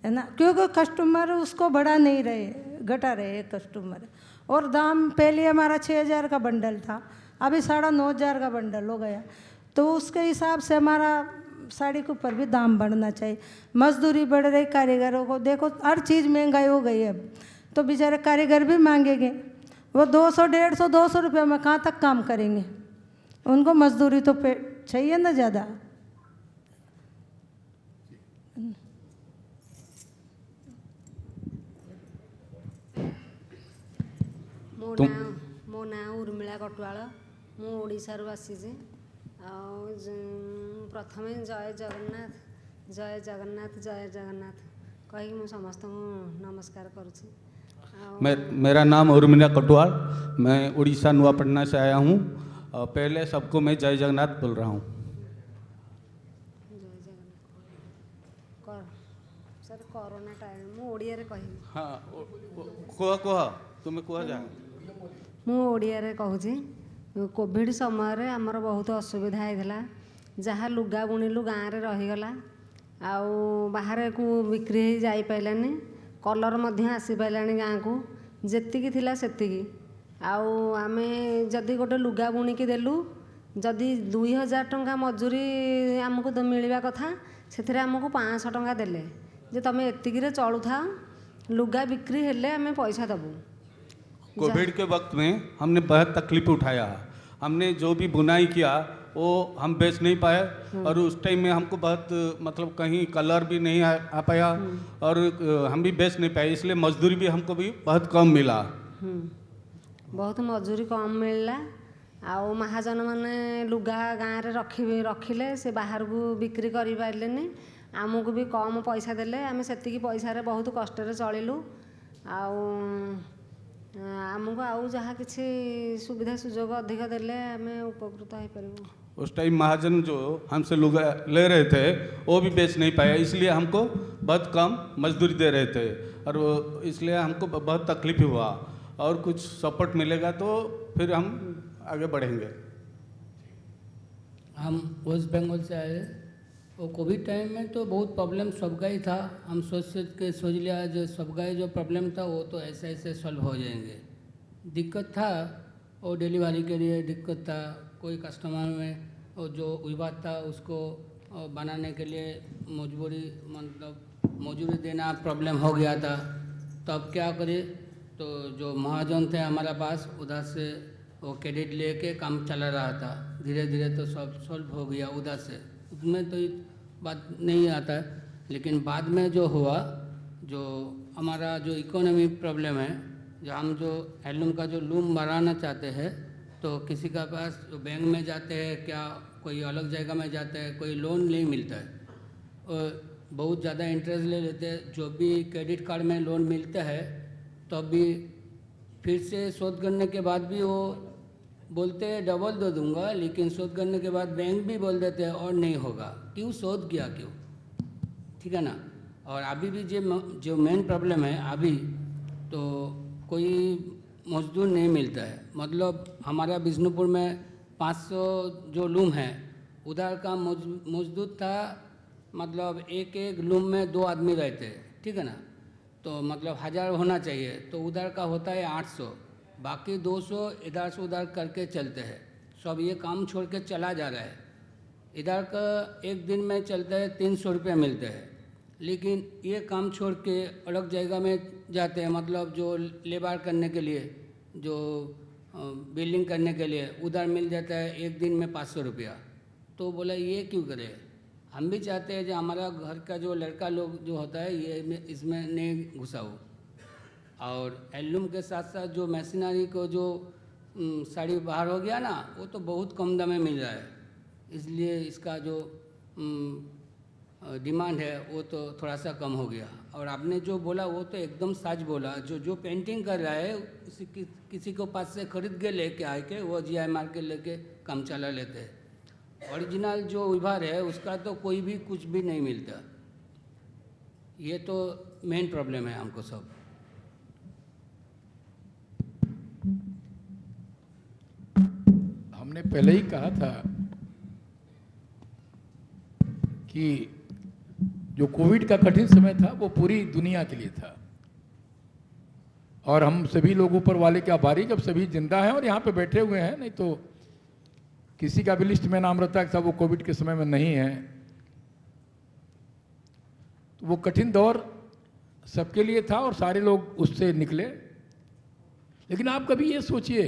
है ना, क्योंकि कस्टमर उसको बढ़ा नहीं रहे, घटा रहे हैं कस्टमर। और दाम पहले हमारा 6,000 का बंडल था, अभी 9,500 का बंडल हो गया। तो उसके हिसाब से हमारा साड़ी के ऊपर भी दाम बढ़ना चाहिए। मजदूरी बढ़ रही, कारीगरों को देखो, हर चीज़ महंगाई हो गई है अब, तो बेचारे कारीगर भी मांगेंगे। वो 200, 150, 200 रुपये में कहाँ तक काम करेंगे? उनको मजदूरी तो चाहिए ना ज़्यादा। मो ना उर्मिला कटुआल, मु ओडिशारू आसीजे। प्रथम जय जगन्नाथ, जय जगन्नाथ, जय जगन्नाथ कही मु समस्त नमस्कार करुँची। मेरा नाम उर्मिला कटुआल, मैं उड़ीसा नुआपटना से आया हूँ। पहले सबको मैं जय जगन्नाथ बोल रहा हूँ। जय जगन्नाथ सर कोरोना टाइम मु ओडिया रे कही। हाँ कह तुम्हें कह जा। मु ओडिया रे कहूची, कोविड समय रे हमर बहुत असुविधा होता, जहाँ लुगा बुणिलु गाँव रे रहीगला, आउ बाहर को बिक्री हो जाई पाइलानी, कलर मध्य आसी पाइलानी गाँव को, जेतिकी थिला सेतिकी। आउ आमे जदि गोटे लुगा बुणिकी देलु, जदि 2,000 टंका मजूरी आमको मिलवा कथा, से आमको 500 टंका देले जे तमें एतिकी रे चलु था, लुगा बिक्री हेले आमे पैसा दबु। कोविड के वक्त में हमने बहुत तकलीफ उठाया। हमने जो भी बुनाई किया वो हम बेच नहीं पाए, और उस टाइम में हमको बहुत मतलब कहीं कलर भी नहीं आ पाया, और हम भी बेच नहीं पाए, इसलिए मजदूरी भी हमको भी बहुत कम मिला। बहुत मजूरी कम मिलला। आउ महाजन माने लुगा गाँव रे रखिले, से बाहर को बिक्री करि पाइलेनी, आमको भी कम पैसा देले, आमे सेतिकी पैसा रे बहुत कष्ट रे चलिलु। आउ आमको आउ जहाँ किसी सुविधा सुजोग अधिक देले आमे उपकृत हो पारिबु। उस टाइम महाजन जो हमसे लुगा ले रहे थे वो भी बेच नहीं पाया, इसलिए हमको बहुत कम मजदूरी दे रहे थे, और इसलिए हमको बहुत तकलीफ हुआ। और कुछ सपोर्ट मिलेगा तो फिर हम आगे बढ़ेंगे। हम वेस्ट बंगाल से आए, वो कोविड टाइम में तो बहुत प्रॉब्लम सबका ही था। हम सोच लिया जो सबका ही जो प्रॉब्लम था वो तो ऐसे ऐसे सॉल्व हो जाएंगे। दिक्कत था और डिलीवरी के लिए दिक्कत था, कोई कस्टमर में वो जो विवाद था उसको बनाने के लिए मजदूरी देना प्रॉब्लम हो गया था। तो अब क्या करें, तो जो महाजन थे हमारा पास, उधर से वो क्रेडिट लेके काम चला रहा था। धीरे धीरे तो सब सॉल्व हो गया उधर से, उसमें तो बात नहीं आता है। लेकिन बाद में जो हुआ, जो हमारा जो इकोनॉमी प्रॉब्लम है, जो हम जो हैंडलूम का जो लूम बढ़ाना चाहते हैं, तो किसी का पास जो बैंक में जाते हैं, क्या कोई अलग जगह में जाते हैं, कोई लोन नहीं मिलता है, और बहुत ज़्यादा इंटरेस्ट ले लेते हैं। जो भी क्रेडिट कार्ड में लोन मिलता है तो अभी फिर से शोध करने के बाद भी वो बोलते हैं डबल दे दूंगा, लेकिन शोध करने के बाद बैंक भी बोल देते हैं और नहीं होगा। क्यों शोध किया क्यों? ठीक है ना। और अभी भी जो मेन प्रॉब्लम है अभी, तो कोई मजदूर नहीं मिलता है। मतलब हमारा बिष्णुपुर में 500 जो लूम है, उधर का मजदूर था, मतलब एक लूम में 2 आदमी रहते हैं, ठीक है ना। तो मतलब 1000 होना चाहिए, तो उधर का होता है 800, बाकी 200 इधर से उधर करके चलते हैं। सब ये काम छोड़ के चला जा रहा है। इधर का एक दिन में चलता है 300 रुपये मिलते हैं, लेकिन ये काम छोड़ के अलग जगह में जाते हैं, मतलब जो लेबर करने के लिए, जो बिल्डिंग करने के लिए, उधर मिल जाता है एक दिन में 500 रुपया। तो बोला ये क्यों करे, हम भी चाहते हैं जो हमारा घर का जो लड़का लोग जो होता है ये इसमें नहीं घुसाओ। और हैंडलूम के साथ साथ जो मशीनरी को जो साड़ी बाहर हो गया ना, वो तो बहुत कम दाम में मिल रहा है, इसलिए इसका जो डिमांड है वो तो थोड़ा सा कम हो गया। और आपने जो बोला वो तो एकदम सच बोला। जो पेंटिंग कर रहा है किसी को पास से खरीद के लेके आके वो GI मार्क के लेके काम चला लेते हैं। ओरिजिनल जो विभाग है उसका तो कोई भी कुछ भी नहीं मिलता। ये तो मेन प्रॉब्लम है हमको सब। हमने पहले ही कहा था कि जो कोविड का कठिन समय था वो पूरी दुनिया के लिए था, और हम सभी लोग ऊपर वाले के आभारी कि अब सभी जिंदा हैं और यहाँ पे बैठे हुए हैं, नहीं तो किसी का भी लिस्ट में नाम रहता था वो कोविड के समय में नहीं है। तो वो कठिन दौर सबके लिए था और सारे लोग उससे निकले। लेकिन आप कभी ये सोचिए,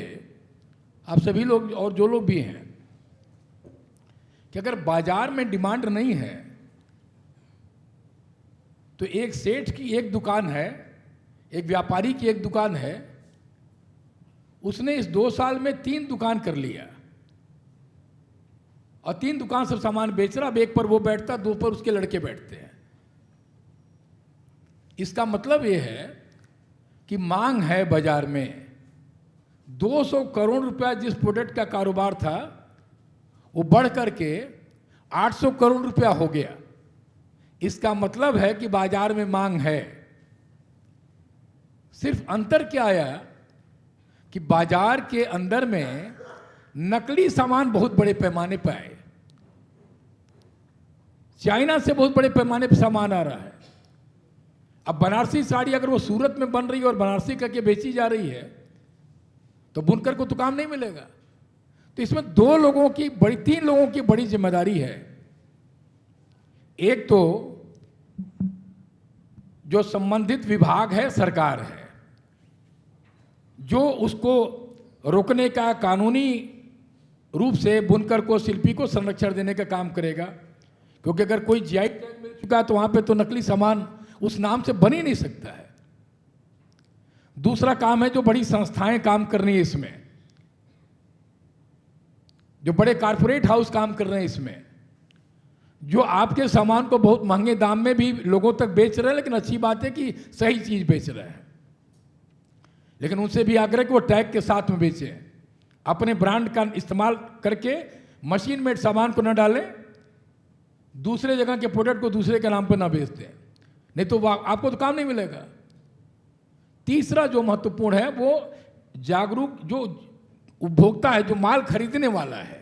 आप सभी लोग और जो लोग भी हैं, कि अगर बाजार में डिमांड नहीं है तो एक सेठ की एक दुकान है, एक व्यापारी की एक दुकान है, उसने इस 2 साल में 3 दुकान कर लिया और 3 दुकान से सामान बेच रहा। अब एक पर वो बैठता, 2 पर उसके लड़के बैठते हैं। इसका मतलब ये है कि मांग है बाजार में। 200 करोड़ रुपया जिस प्रोडक्ट का कारोबार था वो बढ़ करके 800 करोड़ रुपया हो गया। इसका मतलब है कि बाजार में मांग है। सिर्फ अंतर क्या आया कि बाजार के अंदर में नकली सामान बहुत बड़े पैमाने पर आए। चाइना से बहुत बड़े पैमाने पर सामान आ रहा है। अब बनारसी साड़ी अगर वो सूरत में बन रही है और बनारसी करके बेची जा रही है तो बुनकर को तो काम नहीं मिलेगा। तो इसमें 3 लोगों की बड़ी जिम्मेदारी है। एक तो जो संबंधित विभाग है, सरकार है, जो उसको रोकने का कानूनी रूप से बुनकर को, शिल्पी को संरक्षण देने का काम करेगा। क्योंकि अगर कोई जीआई टैग मिल चुका है तो वहां पे तो नकली सामान उस नाम से बन ही नहीं सकता है। दूसरा काम है जो बड़ी संस्थाएं काम कर रही है इसमें, जो बड़े कारपोरेट हाउस काम कर रहे हैं इसमें, जो आपके सामान को बहुत महंगे दाम में भी लोगों तक बेच रहे हैं, लेकिन अच्छी बात है कि सही चीज बेच रहे हैं। लेकिन उनसे भी आग्रह कि वो टैग के साथ में बेचें, अपने ब्रांड का इस्तेमाल करके मशीन मेड सामान को न डालें, दूसरे जगह के प्रोडक्ट को दूसरे के नाम पर ना बेच दें, नहीं तो आपको तो काम नहीं मिलेगा। तीसरा जो महत्वपूर्ण है वो जागरूक जो उपभोक्ता है, जो माल खरीदने वाला है।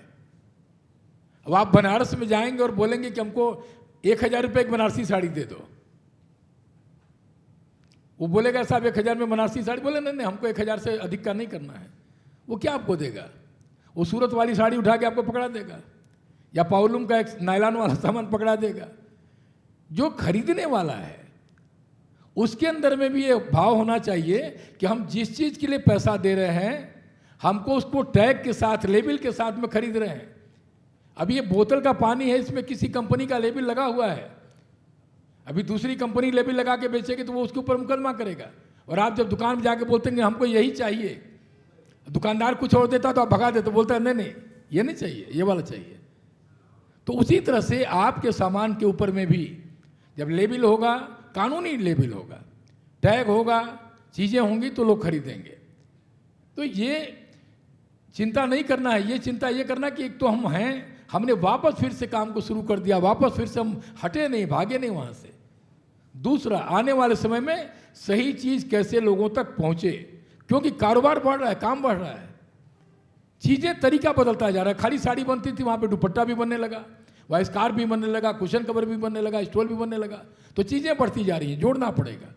अब आप बनारस में जाएंगे और बोलेंगे कि हमको 1000 रुपये की बनारसी साड़ी दे दो, वो बोलेगा साहब 1000 में बनारसी साड़ी, बोले नहीं हमको 1000 से अधिक का नहीं करना है। वो क्या आपको देगा? वो सूरत वाली साड़ी उठा के आपको पकड़ा देगा, या पाउलूम का एक नायलॉन वाला सामान पकड़ा देगा। जो खरीदने वाला है उसके अंदर में भी ये भाव होना चाहिए कि हम जिस चीज के लिए पैसा दे रहे हैं हमको उसको टैग के साथ, लेबल के साथ में खरीद रहे हैं। अब ये बोतल का पानी है, इसमें किसी कंपनी का लेबल लगा हुआ है। अभी दूसरी कंपनी लेबल लगा के बेचेगी तो वो उसके ऊपर मुकदमा करेगा। और आप जब दुकान में जाके बोलते हैं हमको यही चाहिए, दुकानदार कुछ और देता तो आप भगा देते, बोलता है नहीं ये नहीं चाहिए, ये वाला चाहिए। तो उसी तरह से आपके सामान के ऊपर में भी जब लेबल होगा, कानूनी लेबल होगा, टैग होगा, चीजें होंगी तो लोग खरीदेंगे। तो ये चिंता नहीं करना है, ये चिंता ये करना कि एक तो हम हैं, हमने वापस फिर से काम को शुरू कर दिया, वापस फिर से हम हटे नहीं, भागे नहीं वहां से। दूसरा, आने वाले समय में सही चीज कैसे लोगों तक पहुंचे, क्योंकि कारोबार बढ़ रहा है, काम बढ़ रहा है, चीजें तरीका बदलता जा रहा है। खाली साड़ी बनती थी, वहां पे दुपट्टा भी बनने लगा, वहाँ स्कार्फ भी बनने लगा, कुशन कवर भी बनने लगा, स्टोल भी बनने लगा। तो चीजें बढ़ती जा रही हैं, जोड़ना पड़ेगा,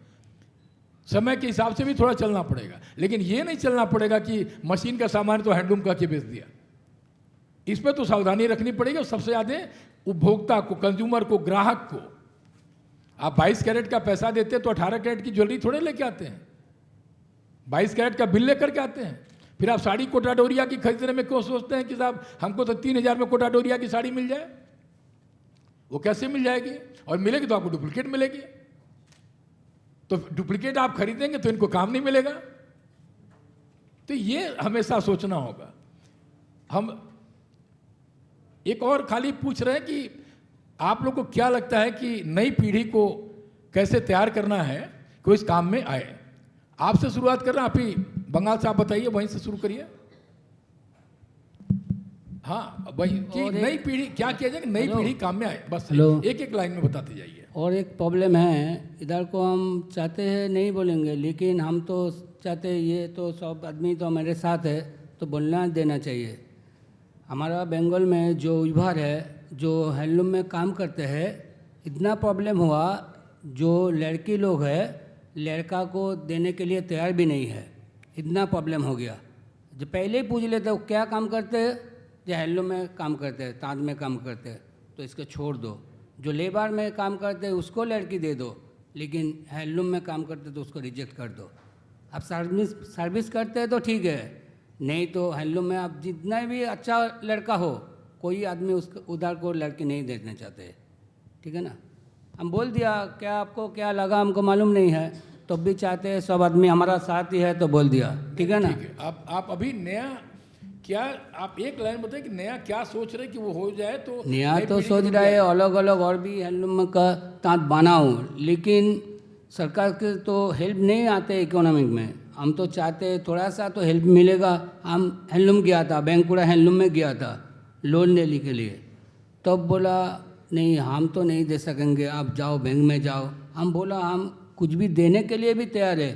समय के हिसाब से भी थोड़ा चलना पड़ेगा। लेकिन ये नहीं चलना पड़ेगा कि मशीन का सामान तो हैंडलूम का के बेच दिया। इस पर तो सावधानी रखनी पड़ेगी। और सबसे ज्यादा उपभोक्ता को, कंज्यूमर को, ग्राहक को। आप 22 कैरेट का पैसा देते हैं तो 18 कैरेट की ज्वेलरी थोड़े लेके आते हैं, 22 कैरेट का बिल लेकर के आते हैं। फिर आप साड़ी कोटा डोरिया की खरीदने में क्यों सोचते हैं कि साहब हमको तो 3000 में कोटा डोरिया की साड़ी मिल जाए? वो कैसे मिल जाएगी? और मिलेगी तो आपको डुप्लीकेट मिलेगी। तो डुप्लीकेट आप खरीदेंगे तो इनको काम नहीं मिलेगा। तो ये हमेशा सोचना होगा। हम एक और खाली पूछ रहे हैं कि आप लोग को क्या लगता है कि नई पीढ़ी को कैसे तैयार करना है कि वो इस काम में आए? आपसे शुरुआत कर रहे हैं, आप ही बंगाल से आप बताइए, वहीं से शुरू करिए। हाँ वही कि नई पीढ़ी क्या किया जाए कि नई पीढ़ी काम में आए, बस एक एक लाइन में बताते जाइए। और एक प्रॉब्लम है, इधर को हम चाहते हैं नहीं बोलेंगे, लेकिन हम तो चाहते हैं, ये तो सब आदमी तो हमारे साथ है तो बोलना देना चाहिए। हमारा बंगाल में जो विभाग है, जो हैंडलूम में काम करते हैं, इतना प्रॉब्लम हुआ, जो लड़की लोग है लड़का को देने के लिए तैयार भी नहीं है, इतना प्रॉब्लम हो गया। जो पहले ही पूछ लेते वो क्या काम करते हैं, जो हैंडलूम में काम करते हैं, तांत में काम करते हैं, तो इसको छोड़ दो। जो लेबर में काम करते हैं उसको लड़की दे दो, लेकिन हैंडलूम में काम करते तो उसको रिजेक्ट कर दो। आप सर्विस करते हैं तो ठीक है, नहीं तो हैंडलूम में आप जितना भी अच्छा लड़का हो, कोई आदमी उसको उधर को लड़की नहीं देना चाहते, ठीक है ना। हम बोल दिया, क्या आपको क्या लगा हमको मालूम नहीं है, तो भी चाहते हैं सब आदमी हमारा साथ ही है, तो बोल दिया, ठीक है ना। ठीक है, आप अभी नया क्या, आप एक लाइन बताइए कि नया क्या सोच रहे कि वो हो जाए। तो नया नई तो पीढ़ी सोच को रहे क्या- अलग अलग और भी हैंडलूम का तांत बनाऊँ, लेकिन सरकार के तो हेल्प नहीं आते इकोनॉमिक में। हम तो चाहते हैं थोड़ा सा तो हेल्प मिलेगा। हम हैंडलूम गया था, बैंकुड़ा हैंडलूम में गया था लोन लेने के लिए, तब बोला नहीं हम तो नहीं दे सकेंगे, आप जाओ बैंक में जाओ। हम बोला हम कुछ भी देने के लिए भी तैयार है,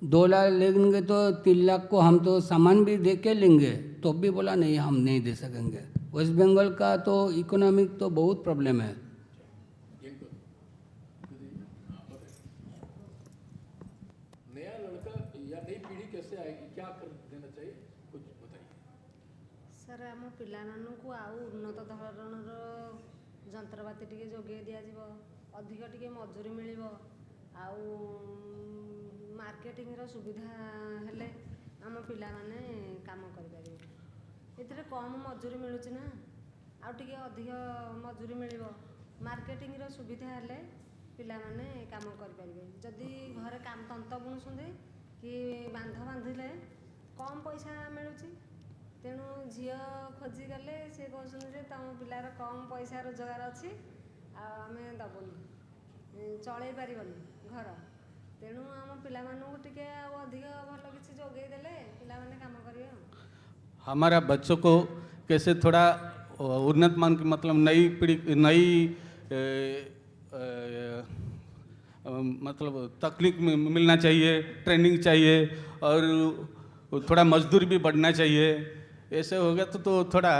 2 लाख लेंगे तो 3 लाख को हम तो सामान भी दे के लेंगे, तो भी बोला नहीं हम नहीं दे सकेंगे। वेस्ट बंगाल का तो इकोनॉमिक तो बहुत प्रॉब्लम है। नया लड़का या नई पीढ़ी कैसे आएगी, क्या कर देना चाहिए, कुछ बताइए। ସାର୍ ଆମ ପିଲାମାନଙ୍କୁ ଆଉ ଉନ୍ନତ ଧରଣର ଯନ୍ତ୍ରପାତି ଟିକେ ଯୋଗାଇ ଦିଆଯିବ, ଅଧିକ ଟିକେ ମଜୁରୀ ମିଳିବ, ଆଉ ମାର୍କେଟିଂର ସୁବିଧା ହେଲେ ଆମ ପିଲାମାନେ କାମ କରିପାରିବେ। ଏଥିରେ କମ୍ ମଜୁରୀ ମିଳୁଛି ନା, ଆଉ ଟିକେ ଅଧିକ ମଜୁରୀ ମିଳିବ। ମାର୍କେଟିଂର ସୁବିଧା ହେଲେ ପିଲାମାନେ କାମ କରିପାରିବେ। ଯଦି ଘରେ ତନ୍ତ ବୁଣୁଛନ୍ତି କି ବାନ୍ଧ ବାନ୍ଧିଲେ କମ୍ ପଇସା ମିଳୁଛି, ତେଣୁ ଝିଅ ଖୋଜିଗଲେ ସେ କହୁଛନ୍ତି ଯେ ତମ ପିଲାର କମ୍ ପଇସା ରୋଜଗାର ଅଛି, ଆଉ ଆମେ ଦେବୁନି, ଚଳେଇ ପାରିବନି ଘର। ତେଣୁ ଆମ ପିଲାମାନଙ୍କୁ ଟିକେ ଆଉ ଅଧିକ ଭଲ କିଛି ଯୋଗାଇ ଦେଲେ ପିଲାମାନେ କାମ କରିବେ। हमारा बच्चों को कैसे थोड़ा उन्नत मान की मतलब नई पीढ़ी नई मतलब तकनीक मिलना चाहिए, ट्रेनिंग चाहिए, और थोड़ा मजदूरी भी बढ़ना चाहिए। ऐसे हो गया तो थोड़ा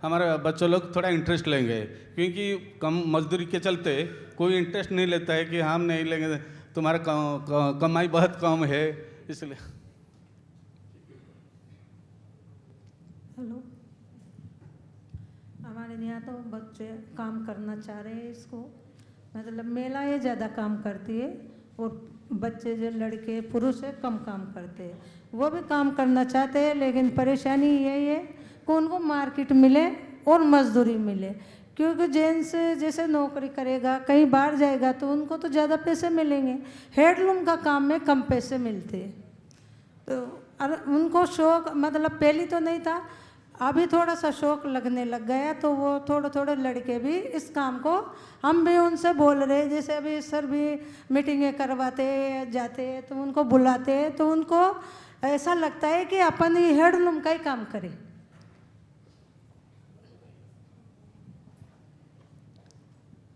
हमारे बच्चों लोग थोड़ा इंटरेस्ट लेंगे, क्योंकि कम मजदूरी के चलते कोई इंटरेस्ट नहीं लेता है कि हम नहीं लेंगे, तुम्हारा कमाई बहुत कम है, इसलिए। हेलो, हमारे यहाँ तो बच्चे काम करना चाह रहे हैं, इसको मतलब महिला ये ज़्यादा काम करती है और बच्चे जो लड़के पुरुष है कम काम करते हैं। वो भी काम करना चाहते हैं, लेकिन परेशानी यही है कि उनको मार्केट मिले और मजदूरी मिले, क्योंकि जेंट्स जैसे नौकरी करेगा कहीं बाहर जाएगा तो उनको तो ज़्यादा पैसे मिलेंगे, हैंडलूम का काम में कम पैसे मिलते हैं। तो उनको शौक मतलब पहले तो नहीं था, अभी थोड़ा सा शौक लगने लग गया, तो वो थोड़े थोड़े लड़के भी इस काम को, हम भी उनसे बोल रहे हैं, जैसे अभी सर भी मीटिंगें करवाते जाते हैं तो उनको बुलाते हैं, तो उनको ऐसा लगता है कि अपन ही हैंडलूम का ही काम करें।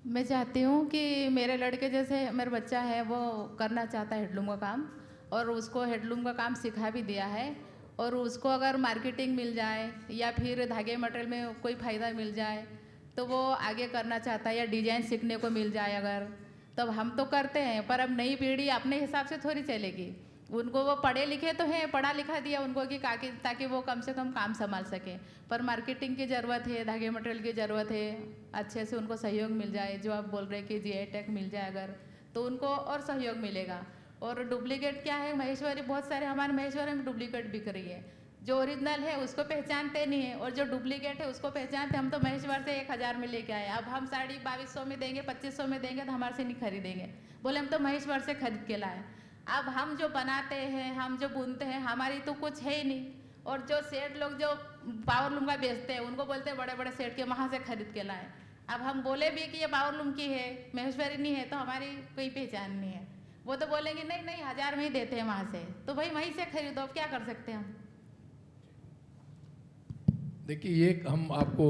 मैं चाहती हूँ कि मेरे लड़के जैसे मेरा बच्चा है वो करना चाहता है हैंडलूम का काम, और उसको हैंडलूम का काम सिखा भी दिया है, और उसको अगर मार्केटिंग मिल जाए या फिर धागे मटेरियल में कोई फ़ायदा मिल जाए तो वो आगे करना चाहता है, या डिजाइन सीखने को मिल जाए अगर, तब हम तो करते हैं। पर अब नई पीढ़ी अपने हिसाब से थोड़ी चलेगी, उनको वो पढ़े लिखे तो हैं, पढ़ा लिखा दिया उनको कि ताकि वो कम से कम काम संभाल सकें, पर मार्केटिंग की ज़रूरत है, धागे मटेरियल की ज़रूरत है, अच्छे से उनको सहयोग मिल जाए। जो आप बोल रहे हैं कि GI टैग मिल जाए अगर, तो उनको और सहयोग मिलेगा। और डुप्लीकेट क्या है, महेश्वरी बहुत सारे हमारे महेश्वरी में डुप्लीकेट बिक रही है, जो ओरिजिनल है उसको पहचानते नहीं है, और जो डुप्लीकेट है उसको पहचानते। हम तो महेश्वर से 1000 में लेके आए, अब हम साड़ी 2200 में देंगे, 2500 में देंगे तो हमारे से नहीं खरीदेंगे, बोले हम तो महेश्वर से खरीद के लाए। अब हम जो बनाते हैं, हम जो बुनते हैं, हमारी तो कुछ है ही नहीं। और जो सेठ लोग जो पावरलूम का बेचते हैं उनको बोलते हैं बड़े बड़े सेठ के वहाँ से खरीद के लाए। अब हम बोले भी कि ये पावरलूम की है, महेश्वरी नहीं है, तो हमारी कोई पहचान नहीं है। वो तो बोलेंगे नहीं नहीं 1000 में ही देते हैं वहाँ से, तो भाई वहीं से खरीदो, अब क्या कर सकते हैं हम। देखिए, ये हम आपको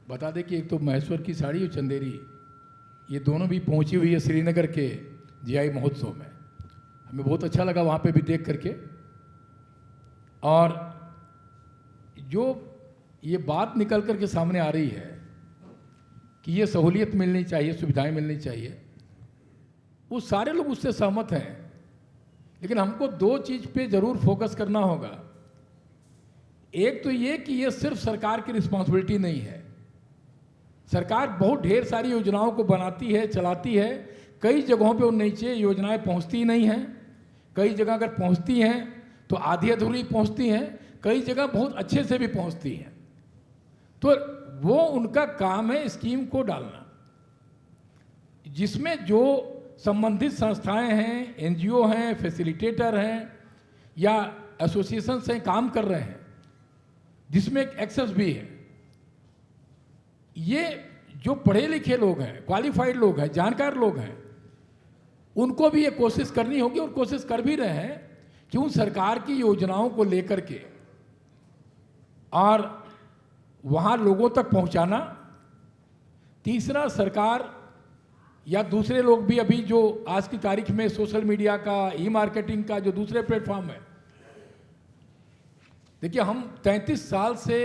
बता दें कि एक तो महेश्वर की साड़ी और चंदेरी, ये दोनों भी पहुंची हुई है श्रीनगर के GI महोत्सव में। हमें बहुत अच्छा लगा वहाँ पे भी देख करके। और जो ये बात निकल कर के सामने आ रही है कि ये सहूलियत मिलनी चाहिए, सुविधाएं मिलनी चाहिए, वो सारे लोग उससे सहमत हैं। लेकिन हमको दो चीज़ पे ज़रूर फोकस करना होगा। एक तो ये कि ये सिर्फ सरकार की रिस्पॉन्सिबिलिटी नहीं है। सरकार बहुत ढेर सारी योजनाओं को बनाती है, चलाती है, कई जगहों पे उन नीचे योजनाएं पहुंचती ही नहीं हैं, कई जगह अगर पहुंचती हैं तो आधी अधूरी पहुंचती हैं, कई जगह बहुत अच्छे से भी पहुंचती हैं। तो वो उनका काम है स्कीम को डालना, जिसमें जो संबंधित संस्थाएं हैं, एनजीओ हैं, फैसिलिटेटर हैं या एसोसिएशन से काम कर रहे हैं, जिसमें एक एक्सेस भी है। ये जो पढ़े लिखे लोग हैं, क्वालिफाइड लोग हैं, जानकार लोग हैं, उनको भी ये कोशिश करनी होगी और कोशिश कर भी रहे हैं कि उन सरकार की योजनाओं को लेकर के और वहाँ लोगों तक पहुँचाना। तीसरा, सरकार या दूसरे लोग भी अभी जो आज की तारीख में सोशल मीडिया का, ई मार्केटिंग का जो दूसरे प्लेटफॉर्म है, देखिए हम 33 साल से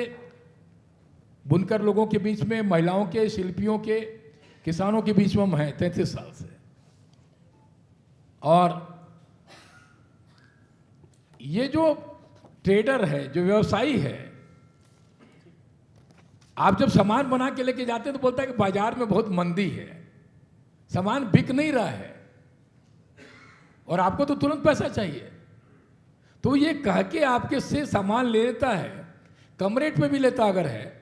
बुनकर लोगों के बीच में, महिलाओं के, शिल्पियों के, किसानों के बीच में हम हैं 33 साल से। और ये जो ट्रेडर है, जो व्यवसायी है, आप जब सामान बना के लेके जाते हैं तो बोलता है कि बाजार में बहुत मंदी है, सामान बिक नहीं रहा है और आपको तो तुरंत पैसा चाहिए। तो ये कह के आपके से सामान ले लेता है, कम रेट पे भी लेता अगर है,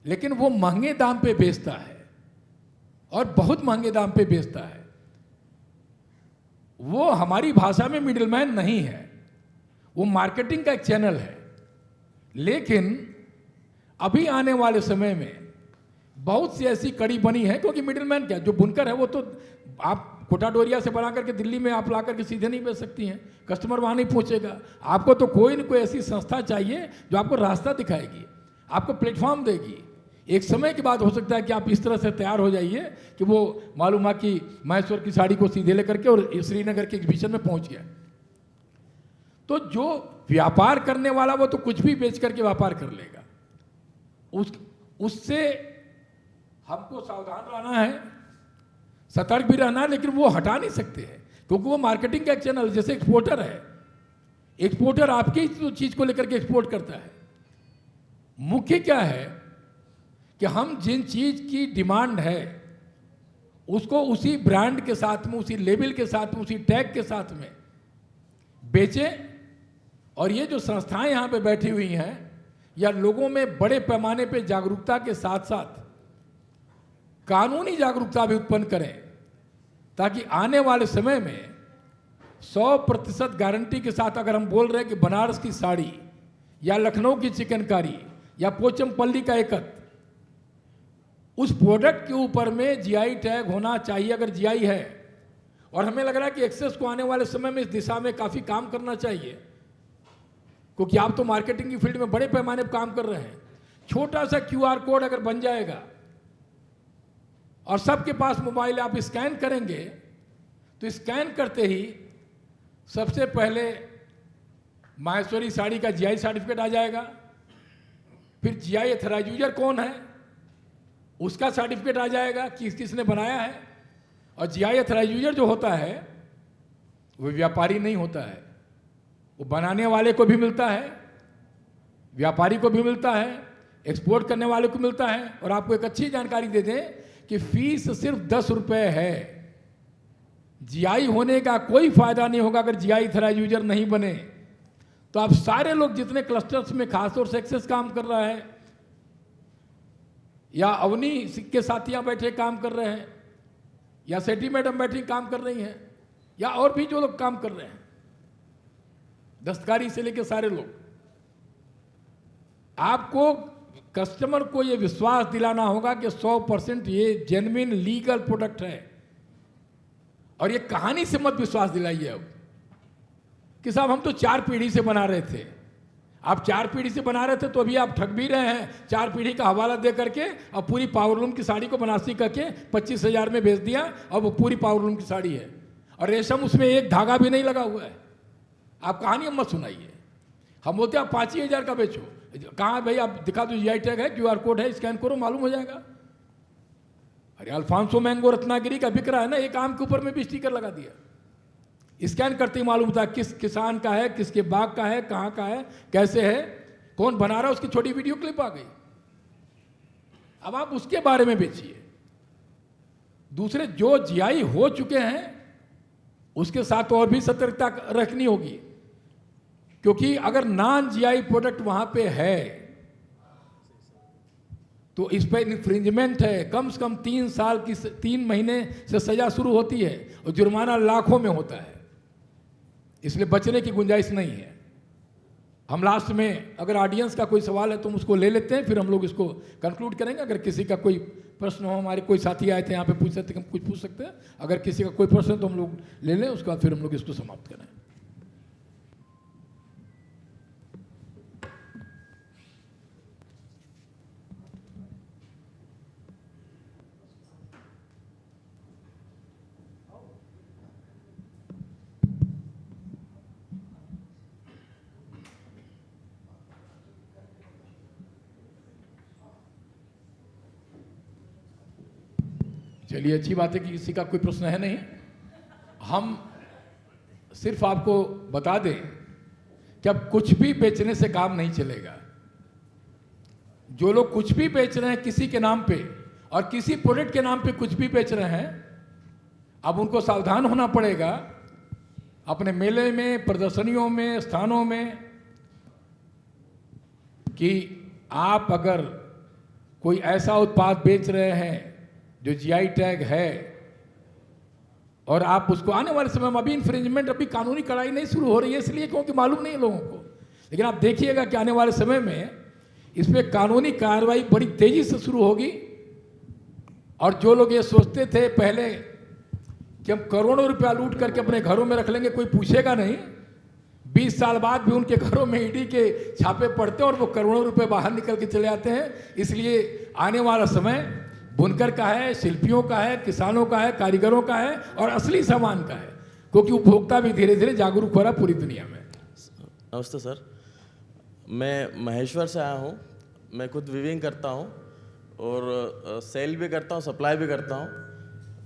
लेकिन वो महंगे दाम पे बेचता है और बहुत महंगे दाम पे बेचता है। वो हमारी भाषा में मिडिलमैन नहीं है, वो मार्केटिंग का एक चैनल है। लेकिन अभी आने वाले समय में बहुत सी ऐसी कड़ी बनी है, क्योंकि मिडिलमैन क्या, जो बुनकर है वो तो आप कोटा डोरिया से बना करके दिल्ली में आप ला करके सीधे नहीं बेच सकती हैं, कस्टमर वहाँ नहीं पहुँचेगा। आपको तो कोई न कोई ऐसी संस्था चाहिए जो आपको रास्ता दिखाएगी, आपको प्लेटफॉर्म देगी। एक समय के बाद हो सकता है कि आप इस तरह से तैयार हो जाइए कि वो मालूम हुआ कि मैसूर की साड़ी को सीधे लेकर के और श्रीनगर के एग्जीबिशन में पहुँच गया। तो जो व्यापार करने वाला वो तो कुछ भी बेच करके व्यापार कर लेगा, उससे हमको सावधान रहना है, सतर्क भी रहना है, लेकिन वो हटा नहीं सकते हैं, क्योंकि वो मार्केटिंग का एक चैनल, जैसे एक्सपोर्टर है, एक्सपोर्टर आपकी चीज़ को लेकर के एक्सपोर्ट करता है। मुख्य क्या है कि हम जिन चीज़ की डिमांड है उसको उसी ब्रांड के साथ में, उसी लेबल के साथ में, उसी टैग के साथ में बेचें। और ये जो संस्थाएं यहाँ पे बैठी हुई हैं, या लोगों में बड़े पैमाने पे जागरूकता के साथ साथ कानूनी जागरूकता भी उत्पन्न करें, ताकि आने वाले समय में 100% गारंटी के साथ अगर हम बोल रहे हैं कि बनारस की साड़ी या लखनऊ की चिकनकारी या पोचमपल्ली का एकत, उस प्रोडक्ट के ऊपर में जीआई टैग होना चाहिए अगर जीआई है। और हमें लग रहा है कि एक्सेस को आने वाले समय में इस दिशा में काफ़ी काम करना चाहिए, क्योंकि आप तो मार्केटिंग की फील्ड में बड़े पैमाने पर काम कर रहे हैं। छोटा सा QR कोड अगर बन जाएगा और सबके पास मोबाइल, आप स्कैन करेंगे तो स्कैन करते ही सबसे पहले माहेश्वरी साड़ी का जीआई सर्टिफिकेट आ जाएगा, फिर जीआई ऑथराइज्ड यूजर कौन है उसका सर्टिफिकेट आ जाएगा कि किसने बनाया है। और जीआई ऑथराइज्ड यूजर जो होता है वो व्यापारी नहीं होता है, वो बनाने वाले को भी मिलता है, व्यापारी को भी मिलता है, एक्सपोर्ट करने वाले को मिलता है। और आपको एक अच्छी जानकारी दे दें कि फीस सिर्फ 10 रुपये है। जीआई होने का कोई फायदा नहीं होगा अगर जीआई ऑथराइज्ड यूजर नहीं बने। तो आप सारे लोग जितने क्लस्टर्स में खासतौर से एक्सेस काम कर रहा है, या अवनी के साथियां बैठे काम कर रहे हैं, या सेठी मैडम बैठी काम कर रही हैं, या और भी जो लोग काम कर रहे हैं, दस्तकारी से लेकर सारे लोग, आपको कस्टमर को ये विश्वास दिलाना होगा कि 100% ये जेन्युइन लीगल प्रोडक्ट है। और ये कहानी से मत विश्वास दिलाइए अब कि साहब हम तो 4 पीढ़ी से बना रहे थे। आप 4 पीढ़ी से बना रहे थे तो अभी आप ठग भी रहे हैं। 4 पीढ़ी का हवाला दे करके अब पूरी पावरलूम की साड़ी को बनारसी करके 25,000 में बेच दिया, अब वो पूरी पावरलूम की साड़ी है और रेशम उसमें एक धागा भी नहीं लगा हुआ है। आप कहानी मत सुनाइए। हम बोलते आप 5,000 का बेचो, कहाँ भाई आप दिखा दो, जीआई टैग है, QR कोड है, स्कैन करो, मालूम हो जाएगा। अरे अल्फांसो मैंगो रत्नागिरी का बिक रहा है ना, एक आम के ऊपर में भी स्टिकर लगा दिया, स्कैन करते ही मालूम था किस किसान का है, किसके बाग का है, कहाँ का है, कैसे है, कौन बना रहा है, उसकी छोटी वीडियो क्लिप आ गई। अब आप उसके बारे में बेचिए। दूसरे जो जीआई हो चुके हैं उसके साथ और भी सतर्कता रखनी होगी, क्योंकि अगर नॉन जीआई प्रोडक्ट वहां पे है तो इस पर इन्फ्रिंजमेंट है, कम से कम 3 साल की 3 महीने से सजा शुरू होती है और जुर्माना लाखों में होता है, इसलिए बचने की गुंजाइश नहीं है। हम लास्ट में अगर ऑडियंस का कोई सवाल है तो हम उसको ले लेते हैं, फिर हम लोग इसको कंक्लूड करेंगे। अगर किसी का कोई प्रश्न हो, हमारे कोई साथी आए थे यहाँ पे पूछ सकते, हम कुछ पूछ सकते हैं। अगर किसी का कोई प्रश्न तो हम लोग ले लें, उसके बाद फिर हम लोग इसको समाप्त करें। चलिए, अच्छी बात है कि किसी का कोई प्रश्न है नहीं। हम सिर्फ आपको बता दें कि अब कुछ भी बेचने से काम नहीं चलेगा। जो लोग कुछ भी बेच रहे हैं किसी के नाम पे और किसी प्रोडक्ट के नाम पे कुछ भी बेच रहे हैं, अब उनको सावधान होना पड़ेगा। अपने मेले में, प्रदर्शनियों में, स्थानों में, कि आप अगर कोई ऐसा उत्पाद बेच रहे हैं जो जीआई टैग है और आप उसको आने वाले समय में, अभी इन्फ्रिंजमेंट, अभी कानूनी कड़ाई नहीं शुरू हो रही है इसलिए क्योंकि मालूम नहीं है लोगों को, लेकिन आप देखिएगा कि आने वाले समय में इस पर कानूनी कार्रवाई बड़ी तेजी से शुरू होगी। और जो लोग ये सोचते थे पहले कि हम करोड़ों रुपया लूट करके अपने घरों में रख लेंगे, कोई पूछेगा नहीं, 20 साल बाद भी उनके घरों में ईडी के छापे पड़ते हैं और वो करोड़ों रुपए बाहर निकल के चले आते हैं। इसलिए आने वाला समय बुनकर का है, शिल्पियों का है, किसानों का है, कारीगरों का है और असली सामान का है, क्योंकि उपभोक्ता भी धीरे धीरे जागरूक हो रहा है पूरी दुनिया में। नमस्ते सर, मैं महेश्वर से आया हूँ। मैं खुद वीविंग करता हूँ और सेल भी करता हूँ, सप्लाई भी करता हूँ।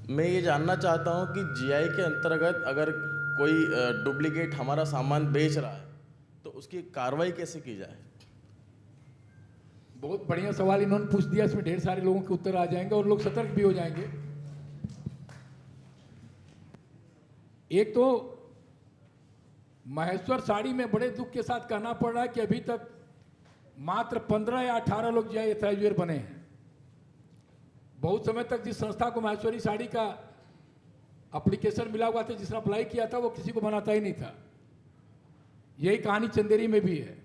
मैं ये जानना चाहता हूँ कि जीआई के अंतर्गत अगर कोई डुप्लीकेट हमारा सामान बेच रहा है तो उसकी कार्रवाई कैसे की जाए? बहुत बढ़िया सवाल इन्होंने पूछ दिया, इसमें ढेर सारे लोगों के उत्तर आ जाएंगे और लोग सतर्क भी हो जाएंगे। एक तो महेश्वर साड़ी में बड़े दुख के साथ कहना पड़ रहा है कि अभी तक मात्र 15 या 18 लोग जीआई एथराइजर बने हैं। बहुत समय तक जिस संस्था को महेश्वरी साड़ी का एप्लीकेशन मिला हुआ था, जिसने अप्लाई किया था, वो किसी को बनाता ही नहीं था। यही कहानी चंदेरी में भी है,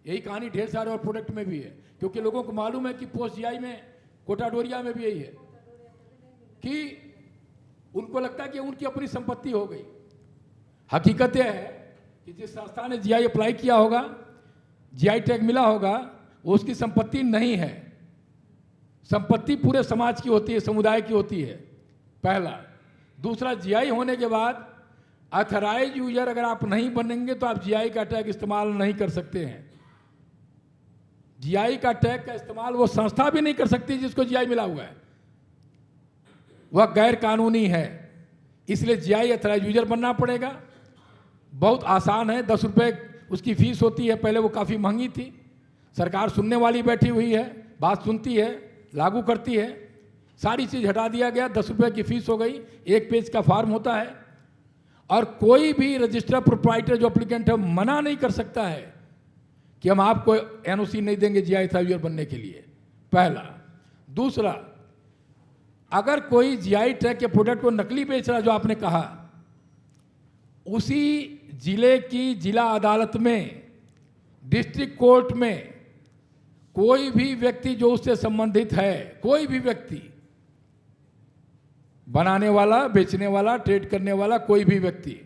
यही कहानी ढेर सारे और प्रोडक्ट में भी है, क्योंकि लोगों को मालूम है कि पोस्ट जीआई में, कोटा डोरिया में भी यही है कि उनको लगता है कि उनकी अपनी संपत्ति हो गई। हकीकत यह है कि जिस संस्था ने जीआई अप्लाई किया होगा, जीआई टैग मिला होगा, वो उसकी संपत्ति नहीं है। संपत्ति पूरे समाज की होती है, समुदाय की होती है, पहला। दूसरा, जीआई होने के बाद ऑथराइज यूजर अगर आप नहीं बनेंगे तो आप जीआई का टैग इस्तेमाल नहीं कर सकते हैं। जीआई का टैग का इस्तेमाल वो संस्था भी नहीं कर सकती जिसको जीआई मिला हुआ है, वह गैर कानूनी है। इसलिए जीआई ऑथराइज यूजर बनना पड़ेगा। बहुत आसान है, 10 रुपये उसकी फीस होती है। पहले वो काफ़ी महंगी थी। सरकार सुनने वाली बैठी हुई है, बात सुनती है, लागू करती है। सारी चीज़ हटा दिया गया, 10 रुपये की फीस हो गई, 1 पेज का फॉर्म होता है और कोई भी रजिस्टर्ड प्रोप्राइटर जो एप्लीकेंट है मना नहीं कर सकता है कि हम आपको एनओसी नहीं देंगे जीआई एथराइजर बनने के लिए, पहला। दूसरा, अगर कोई जीआई टैग के प्रोडक्ट को नकली बेच रहा, जो आपने कहा, उसी जिले की जिला अदालत में, डिस्ट्रिक्ट कोर्ट में कोई भी व्यक्ति जो उससे संबंधित है, कोई भी व्यक्ति, बनाने वाला, बेचने वाला, ट्रेड करने वाला कोई भी व्यक्ति,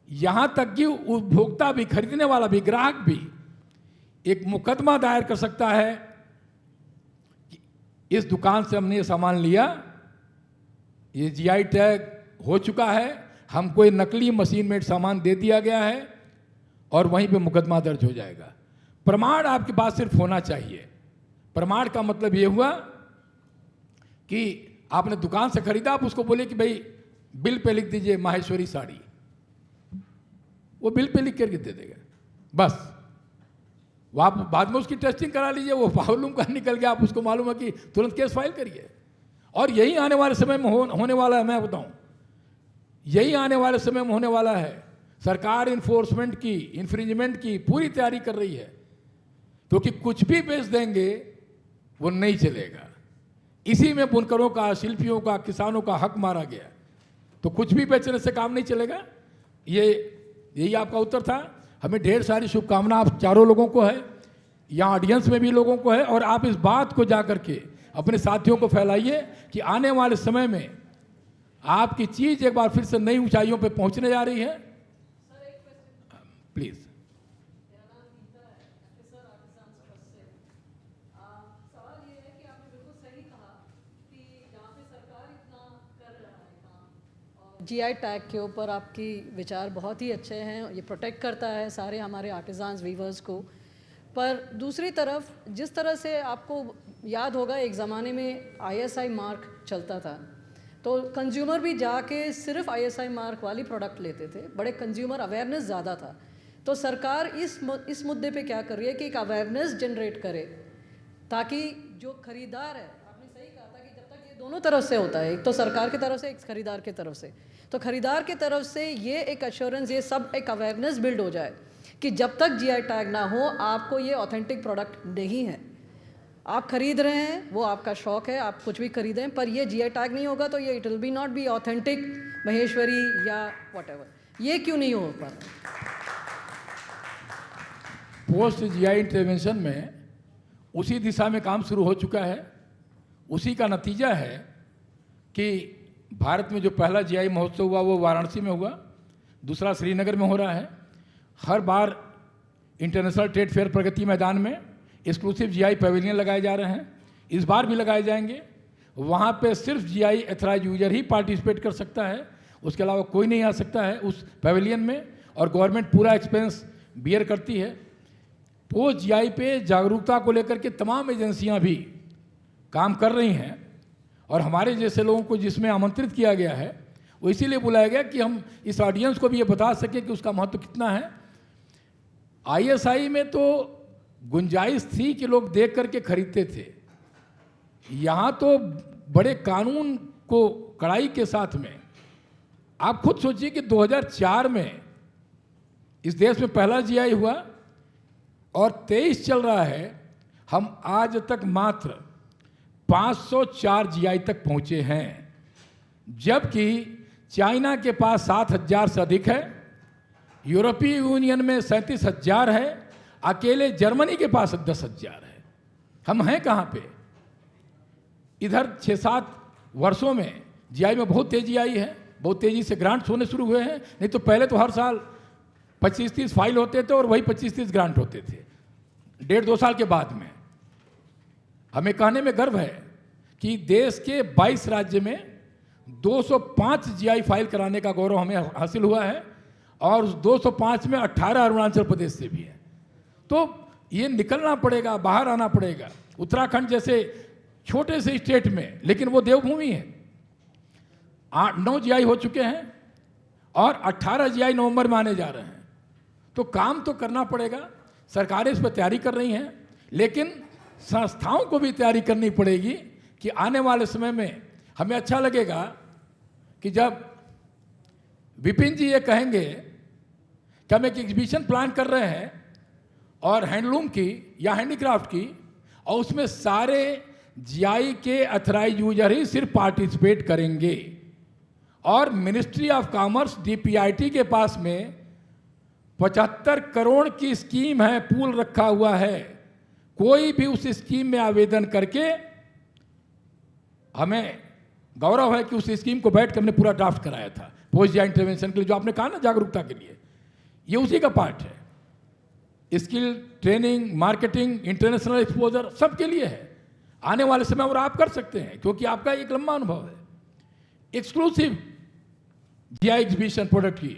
यहां तक कि उपभोक्ता भी, खरीदने वाला भी, ग्राहक भी एक मुकदमा दायर कर सकता है कि इस दुकान से हमने ये सामान लिया, ये जीआई टैग हो चुका है, हमको ये नकली मशीन मेड सामान दे दिया गया है, और वहीं पे मुकदमा दर्ज हो जाएगा। प्रमाण आपके पास सिर्फ होना चाहिए। प्रमाण का मतलब ये हुआ कि आपने दुकान से खरीदा, आप उसको बोले कि भाई बिल पे लिख दीजिए माहेश्वरी साड़ी, वो बिल पे लिख करके दे देगा बस। वो आप बाद में उसकी टेस्टिंग करा लीजिए, वो मालूम का निकल गया, आप उसको मालूम है कि तुरंत केस फाइल करिए। और यही आने वाले समय में होने वाला है, मैं बताऊं, यही आने वाले समय में होने वाला है। सरकार इन्फोर्समेंट की, इन्फ्रिंजमेंट की पूरी तैयारी कर रही है, क्योंकि कुछ भी बेच देंगे वो नहीं चलेगा। इसी में बुनकरों का, शिल्पियों का, किसानों का हक मारा गया, तो कुछ भी बेचने से काम नहीं चलेगा। यही आपका उत्तर था। हमें ढेर सारी शुभकामना आप चारों लोगों को है, यहाँ ऑडियंस में भी लोगों को है, और आप इस बात को जा करके अपने साथियों को फैलाइए कि आने वाले समय में आपकी चीज़ एक बार फिर से नई ऊंचाइयों पे पहुंचने जा रही है। प्लीज़। जीआई टैग के ऊपर आपकी विचार बहुत ही अच्छे हैं, ये प्रोटेक्ट करता है सारे हमारे आर्टिजान्स वीवर्स को। पर दूसरी तरफ जिस तरह से आपको याद होगा एक ज़माने में आईएसआई मार्क चलता था, तो कंज्यूमर भी जाके सिर्फ आईएसआई मार्क वाली प्रोडक्ट लेते थे, बड़े कंज्यूमर अवेयरनेस ज़्यादा था। तो सरकार इस मुद्दे पे क्या कर रही है कि एक अवेयरनेस जनरेट करे, ताकि जो खरीदार है, आपने सही कहा था कि जब तक ये दोनों तरफ से होता है, एक तो सरकार की तरफ से, एक खरीदार की तरफ से, तो खरीदार की तरफ से ये एक एश्योरेंस, ये सब एक अवेयरनेस बिल्ड हो जाए कि जब तक जीआई टैग ना हो आपको ये ऑथेंटिक प्रोडक्ट नहीं है। आप खरीद रहे हैं, वो आपका शौक है, आप कुछ भी खरीदें, पर ये जीआई टैग नहीं होगा तो ये it will be not be authentic Maheshwari या व्हाटएवर। ये क्यों नहीं हो पा रहा? पोस्ट जीआई इंटरवेंशन में उसी दिशा में काम शुरू हो चुका है। उसी का नतीजा है कि भारत में जो पहला जीआई महोत्सव हुआ वो वाराणसी में हुआ, दूसरा श्रीनगर में हो रहा है। हर बार international trade fair Pragati Maidan में एक्सक्लूसिव जीआई पैवेलियन लगाए जा रहे हैं, इस बार भी लगाए जाएंगे। वहाँ पे सिर्फ जीआई एथराइज यूजर ही पार्टिसिपेट कर सकता है, उसके अलावा कोई नहीं आ सकता है उस पैवेलियन में, और गवर्नमेंट पूरा एक्सपेंस बियर करती है। पोस्ट जीआई पे जागरूकता को लेकर के तमाम एजेंसियां भी काम कर रही हैं, और हमारे जैसे लोगों को जिसमें आमंत्रित किया गया है वो इसीलिए बुलाया गया कि हम इस ऑडियंस को भी ये बता सकें कि उसका महत्व कितना है। आईएसआई में तो गुंजाइश थी कि लोग देख करके खरीदते थे, यहाँ तो बड़े कानून को कड़ाई के साथ में, आप खुद सोचिए कि 2004 में इस देश में पहला जीआई हुआ और 23 चल रहा है, हम आज तक मात्र 504 जीआई तक पहुंचे हैं, जबकि चाइना के पास 7,000 से अधिक है, यूरोपीय यूनियन में 37,000 है, अकेले जर्मनी के पास 10,000 है। हम हैं कहाँ पे? इधर 6-7 वर्षों में जीआई में बहुत तेजी आई है, बहुत तेजी से ग्रांट्स होने शुरू हुए हैं। नहीं तो पहले तो हर साल 25-30 फाइल होते थे और वही 25-30 ग्रांट होते थे। 1.5-2 साल के बाद में हमें कहने में गर्व है कि देश के 22 राज्य में 205 जीआई फाइल कराने का गौरव हमें हासिल हुआ है, और उस 205 में 18 अरुणाचल प्रदेश से भी है। तो ये निकलना पड़ेगा, बाहर आना पड़ेगा। उत्तराखंड जैसे छोटे से स्टेट में, लेकिन वो देवभूमि है, 8-9 जीआई हो चुके हैं और 18 जीआई नवंबर में आने जा रहे हैं। तो काम तो करना पड़ेगा, सरकारें इस पर तैयारी कर रही हैं, लेकिन संस्थाओं को भी तैयारी करनी पड़ेगी कि आने वाले समय में हमें अच्छा लगेगा कि जब विपिन जी ये कहेंगे कि हम एक एग्जीबिशन प्लान कर रहे हैं और हैंडलूम की या हैंडीक्राफ्ट की, और उसमें सारे जीआई के अथराइज यूजर ही सिर्फ पार्टिसिपेट करेंगे, और मिनिस्ट्री ऑफ कॉमर्स डीपीआईटी के पास में 75 करोड़ की स्कीम है, पूल रखा हुआ है। कोई भी उस स्कीम में आवेदन करके, हमें गौरव है कि उस स्कीम को बैठ के हमने पूरा ड्राफ्ट कराया था पोस्ट जीआई इंटरवेंशन के लिए, जो आपने कहा ना जागरूकता के लिए, ये उसी का पार्ट है। Skill training, marketing, international exposure सबके लिए है। आने वाले समय और आप कर सकते हैं, क्योंकि आपका एक लंबा अनुभव है एक्सक्लूसिव जीआई एग्जीबिशन प्रोडक्ट की,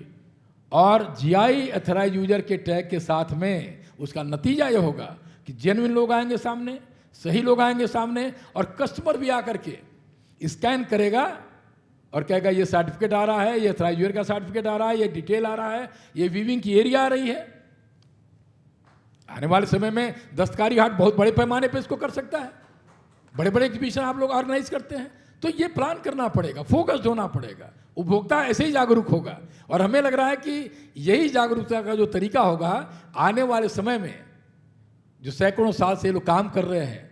और जीआई अथराइज यूजर के टैग के साथ में उसका नतीजा ये होगा कि जेन्युइन लोग आएंगे सामने, सही लोग आएंगे सामने, और कस्टमर भी आकर के स्कैन करेगा और कहेगा ये सर्टिफिकेट आ रहा है, ये थ्राइजर का सर्टिफिकेट आ रहा है, ये डिटेल आ रहा है, ये वीविंग की एरिया आ रही है। आने वाले समय में दस्तकारी हाट बहुत बड़े पैमाने पे इसको कर सकता है। बड़े बड़े एग्जीबिशन आप लोग ऑर्गेनाइज करते हैं, तो ये प्लान करना पड़ेगा, फोकस्ड होना पड़ेगा। उपभोक्ता ऐसे ही जागरूक होगा और हमें लग रहा है कि यही जागरूकता का जो तरीका होगा आने वाले समय में, जो सैकड़ों साल से लोग काम कर रहे हैं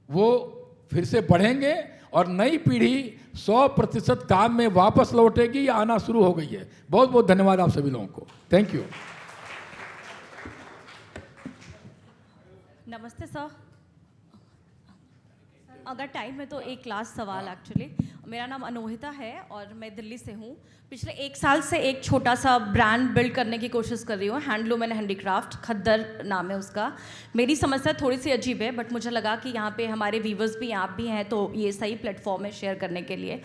वो फिर से बढ़ेंगे और नई पीढ़ी 100% काम में वापस लौटेगी या आना शुरू हो गई है। बहुत बहुत धन्यवाद आप सभी लोगों को। Thank you. नमस्ते सर। अगर टाइम है तो एक लास्ट सवाल एक्चुअली। मेरा नाम अनोहिता है और मैं दिल्ली से हूँ। पिछले 1 साल से एक छोटा सा ब्रांड बिल्ड करने की कोशिश कर रही हूँ, हैंडलूम एंड हैंडीक्राफ्ट, खद्दर नाम है उसका। मेरी समस्या थोड़ी सी अजीब है, बट मुझे लगा कि यहाँ पे हमारे व्यूवर्स भी, आप भी हैं, तो ये सही प्लेटफॉर्म है शेयर करने के लिए।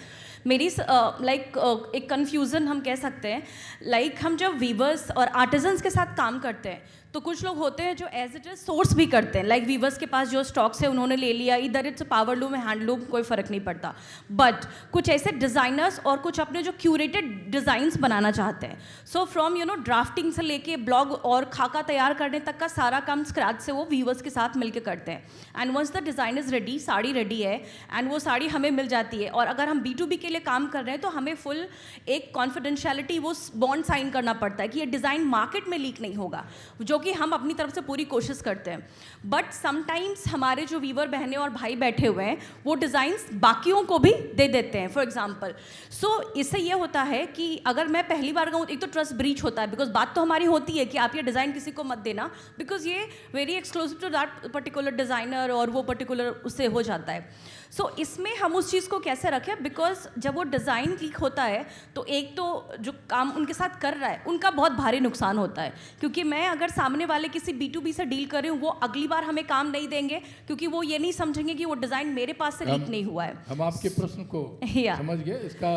मेरी एक कन्फ्यूज़न हम कह सकते हैं, हम जब वीवर्स और आर्टिजन्स के साथ काम करते हैं तो कुछ लोग होते हैं जो एज इट इज सोर्स भी करते हैं, वीवर्स के पास जो स्टॉक्स है उन्होंने ले लिया, इधर इट्स पावरलूम है, हैंडलूम, कोई फ़र्क नहीं पड़ता। बट कुछ ऐसे डिज़ाइनर्स और कुछ अपने जो क्यूरेटेड डिज़ाइंस बनाना चाहते हैं, सो फ्रॉम ड्राफ्टिंग से लेके ब्लॉग और खाका तैयार करने तक का सारा काम स्क्रैच से वो वीवर्स के साथ मिलकर करते हैं। And once the design is ready, sari ready है एंड वो साड़ी हमें मिल जाती है, और अगर हम B2B के लिए काम कर रहे हैं तो हमें फुल एक कॉन्फिडेंशियलिटी, वो बॉन्ड साइन करना पड़ता है कि ये डिज़ाइन मार्केट में लीक नहीं होगा, जो कि हम अपनी तरफ से पूरी कोशिश करते हैं। बट समटाइम्स हमारे जो वीवर बहनें और भाई बैठे हुए हैं वो डिज़ाइंस बाकियों को भी दे देते हैं, फॉर एग्जांपल। सो इससे ये होता है कि अगर मैं पहली बार कहूँ, एक तो ट्रस्ट ब्रीच होता है, बिकॉज बात तो हमारी होती है कि आप ये डिज़ाइन किसी को मत देना, बिकॉज ये very exclusive to that particular designer और वो पर्टिकुलर उससे हो जाता है। सो इसमें हम उस चीज़ को कैसे रखें, बिकॉज जब वो डिज़ाइन लीक होता है तो एक तो जो काम उनके साथ कर रहा है उनका बहुत भारी नुकसान होता है, क्योंकि मैं अगर सामने वाले किसी B2B से डील कर रही हूँ, वो अगली बार हमें काम नहीं देंगे क्योंकि वो ये नहीं समझेंगे कि वो डिज़ाइन मेरे पास से लीक नहीं हुआ है। हम आपके प्रश्न को समझ गए। इसका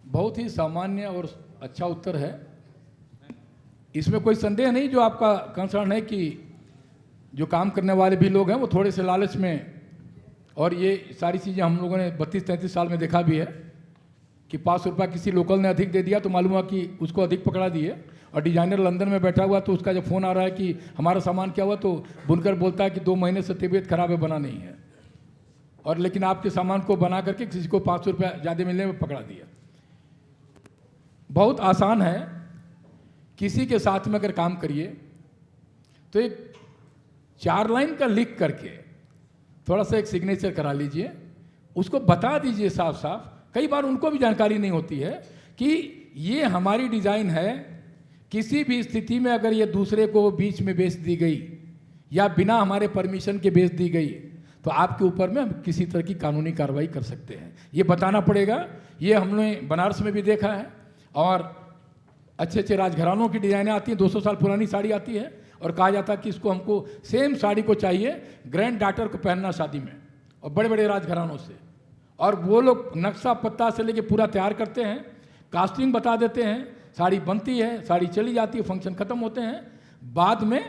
बहुत ही सामान्य और अच्छा उत्तर है, इसमें कोई संदेह नहीं। जो आपका कंसर्न है कि जो काम करने वाले भी लोग हैं वो थोड़े से लालच में, और ये सारी चीज़ें हम लोगों ने 32-33 साल में देखा भी है कि 500 रुपया किसी लोकल ने अधिक दे दिया तो मालूम हुआ कि उसको अधिक पकड़ा दिए, और डिजाइनर लंदन में बैठा हुआ तो उसका जब फ़ोन आ रहा है कि हमारा सामान क्या हुआ, तो बुनकर बोलता है कि 2 महीने से तबीयत खराब है, बना नहीं है, और लेकिन आपके सामान को बना करके किसी को 500 रुपया ज़्यादा मिलने में पकड़ा दिया। बहुत आसान है, किसी के साथ में अगर काम करिए तो एक 4 लाइन का लिख करके थोड़ा सा एक सिग्नेचर करा लीजिए, उसको बता दीजिए साफ साफ। कई बार उनको भी जानकारी नहीं होती है कि ये हमारी डिज़ाइन है, किसी भी स्थिति में अगर ये दूसरे को बीच में बेच दी गई या बिना हमारे परमिशन के बेच दी गई तो आपके ऊपर में हम किसी तरह की कानूनी कार्रवाई कर सकते हैं, ये बताना पड़ेगा। ये हमने बनारस में भी देखा है, और अच्छे अच्छे राजघरानों की डिज़ाइनें आती हैं, 200 साल पुरानी साड़ी आती है और कहा जाता है कि इसको हमको सेम साड़ी को चाहिए ग्रैंड डॉटर को पहनना शादी में, और बड़े बड़े राजघरानों से, और वो लोग नक्शा पत्ता से लेके पूरा तैयार करते हैं, कास्टिंग बता देते हैं, साड़ी बनती है, साड़ी चली जाती है, फंक्शन खत्म होते हैं, बाद में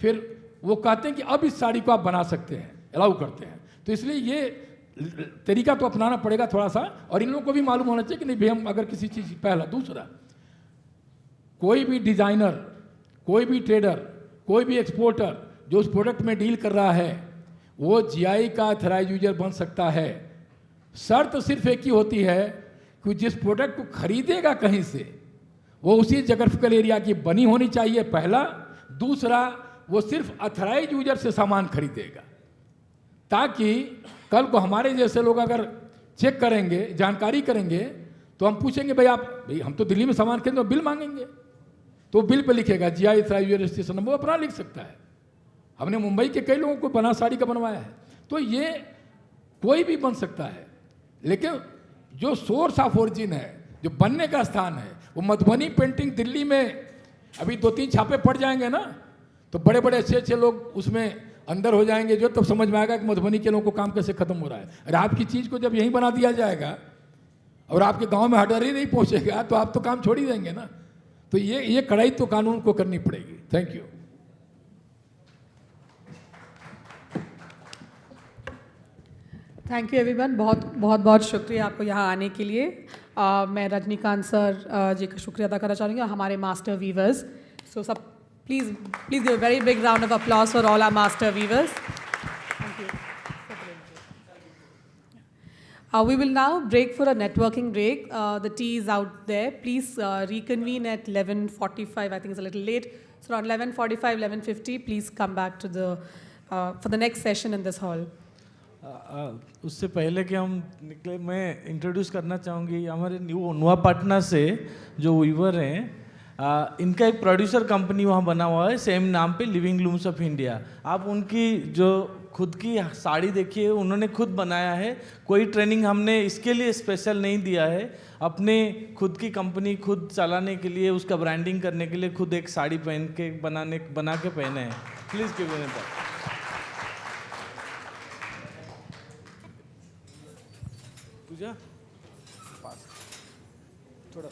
फिर वो कहते हैं कि अब इस साड़ी को आप बना सकते हैं, अलाउ करते हैं। तो इसलिए ये तरीका तो अपनाना पड़ेगा थोड़ा सा, और इन लोगों को भी मालूम होना चाहिए कि नहीं भाई हम अगर किसी चीज़, पहला। दूसरा, कोई भी डिज़ाइनर, कोई भी ट्रेडर, कोई भी एक्सपोर्टर जो उस प्रोडक्ट में डील कर रहा है वो GI का ऑथराइज यूजर बन सकता है। शर्त सिर्फ एक ही होती है कि जिस प्रोडक्ट को खरीदेगा कहीं से वो उसी जोग्राफिकल एरिया की बनी होनी चाहिए, पहला। दूसरा, वो सिर्फ ऑथराइज यूजर से सामान खरीदेगा, ताकि कल को हमारे जैसे लोग अगर चेक करेंगे, जानकारी करेंगे, तो हम पूछेंगे भाई हम तो दिल्ली में सामान खरीदें, तो बिल मांगेंगे, तो बिल पे लिखेगा GI ऑथराइज रजिस्ट्रेशन नंबर, वो अपना लिख सकता है। हमने मुंबई के कई लोगों को बना साड़ी का बनवाया है। तो ये कोई भी बन सकता है, लेकिन जो सोर्स ऑफ ओरिजिन है, जो बनने का स्थान है, वो मधुबनी पेंटिंग दिल्ली में अभी 2-3 छापे पड़ जाएंगे ना, तो बड़े बड़े अच्छे अच्छे लोग उसमें अंदर हो जाएंगे, जो तब समझ में आएगा कि मधुबनी के लोगों को काम कैसे खत्म हो रहा है। अरे आपकी चीज़ को जब यहीं बना दिया जाएगा और आपके गाँव में हडर ही नहीं पहुँचेगा तो आप तो काम छोड़ ही देंगे ना। तो ये कड़ाई तो कानून को करनी पड़ेगी। Thank you. Thank you everyone, बहुत बहुत बहुत शुक्रिया आपको यहाँ आने के लिए। मैं रजनीकांत सर जी का शुक्रिया अदा करना चाहूँगी और हमारे मास्टर वीवर्स। सो सब please give a very big round of applause for all our master weavers. We will now break for a networking break. The tea is out there. Please reconvene at 11:45. I think it's a little late. So around 11:45, 11:50, please come back to the for the next session in this hall. उससे पहले कि हम निकले, मैं introduce करना चाहूँगी हमारे नुआ पटना से जो वीवर हैं, इनका एक प्रोड्यूसर कंपनी वहाँ बना हुआ है सेम नाम पे, लिविंग लूम्स ऑफ इंडिया। आप उनकी जो खुद की साड़ी देखिए, उन्होंने खुद बनाया है, कोई ट्रेनिंग हमने इसके लिए स्पेशल नहीं दिया है। अपने खुद की कंपनी खुद चलाने के लिए, उसका ब्रांडिंग करने के लिए खुद एक साड़ी पहन के बना के पहने हैं। Please give it up. Pooja थोड़ा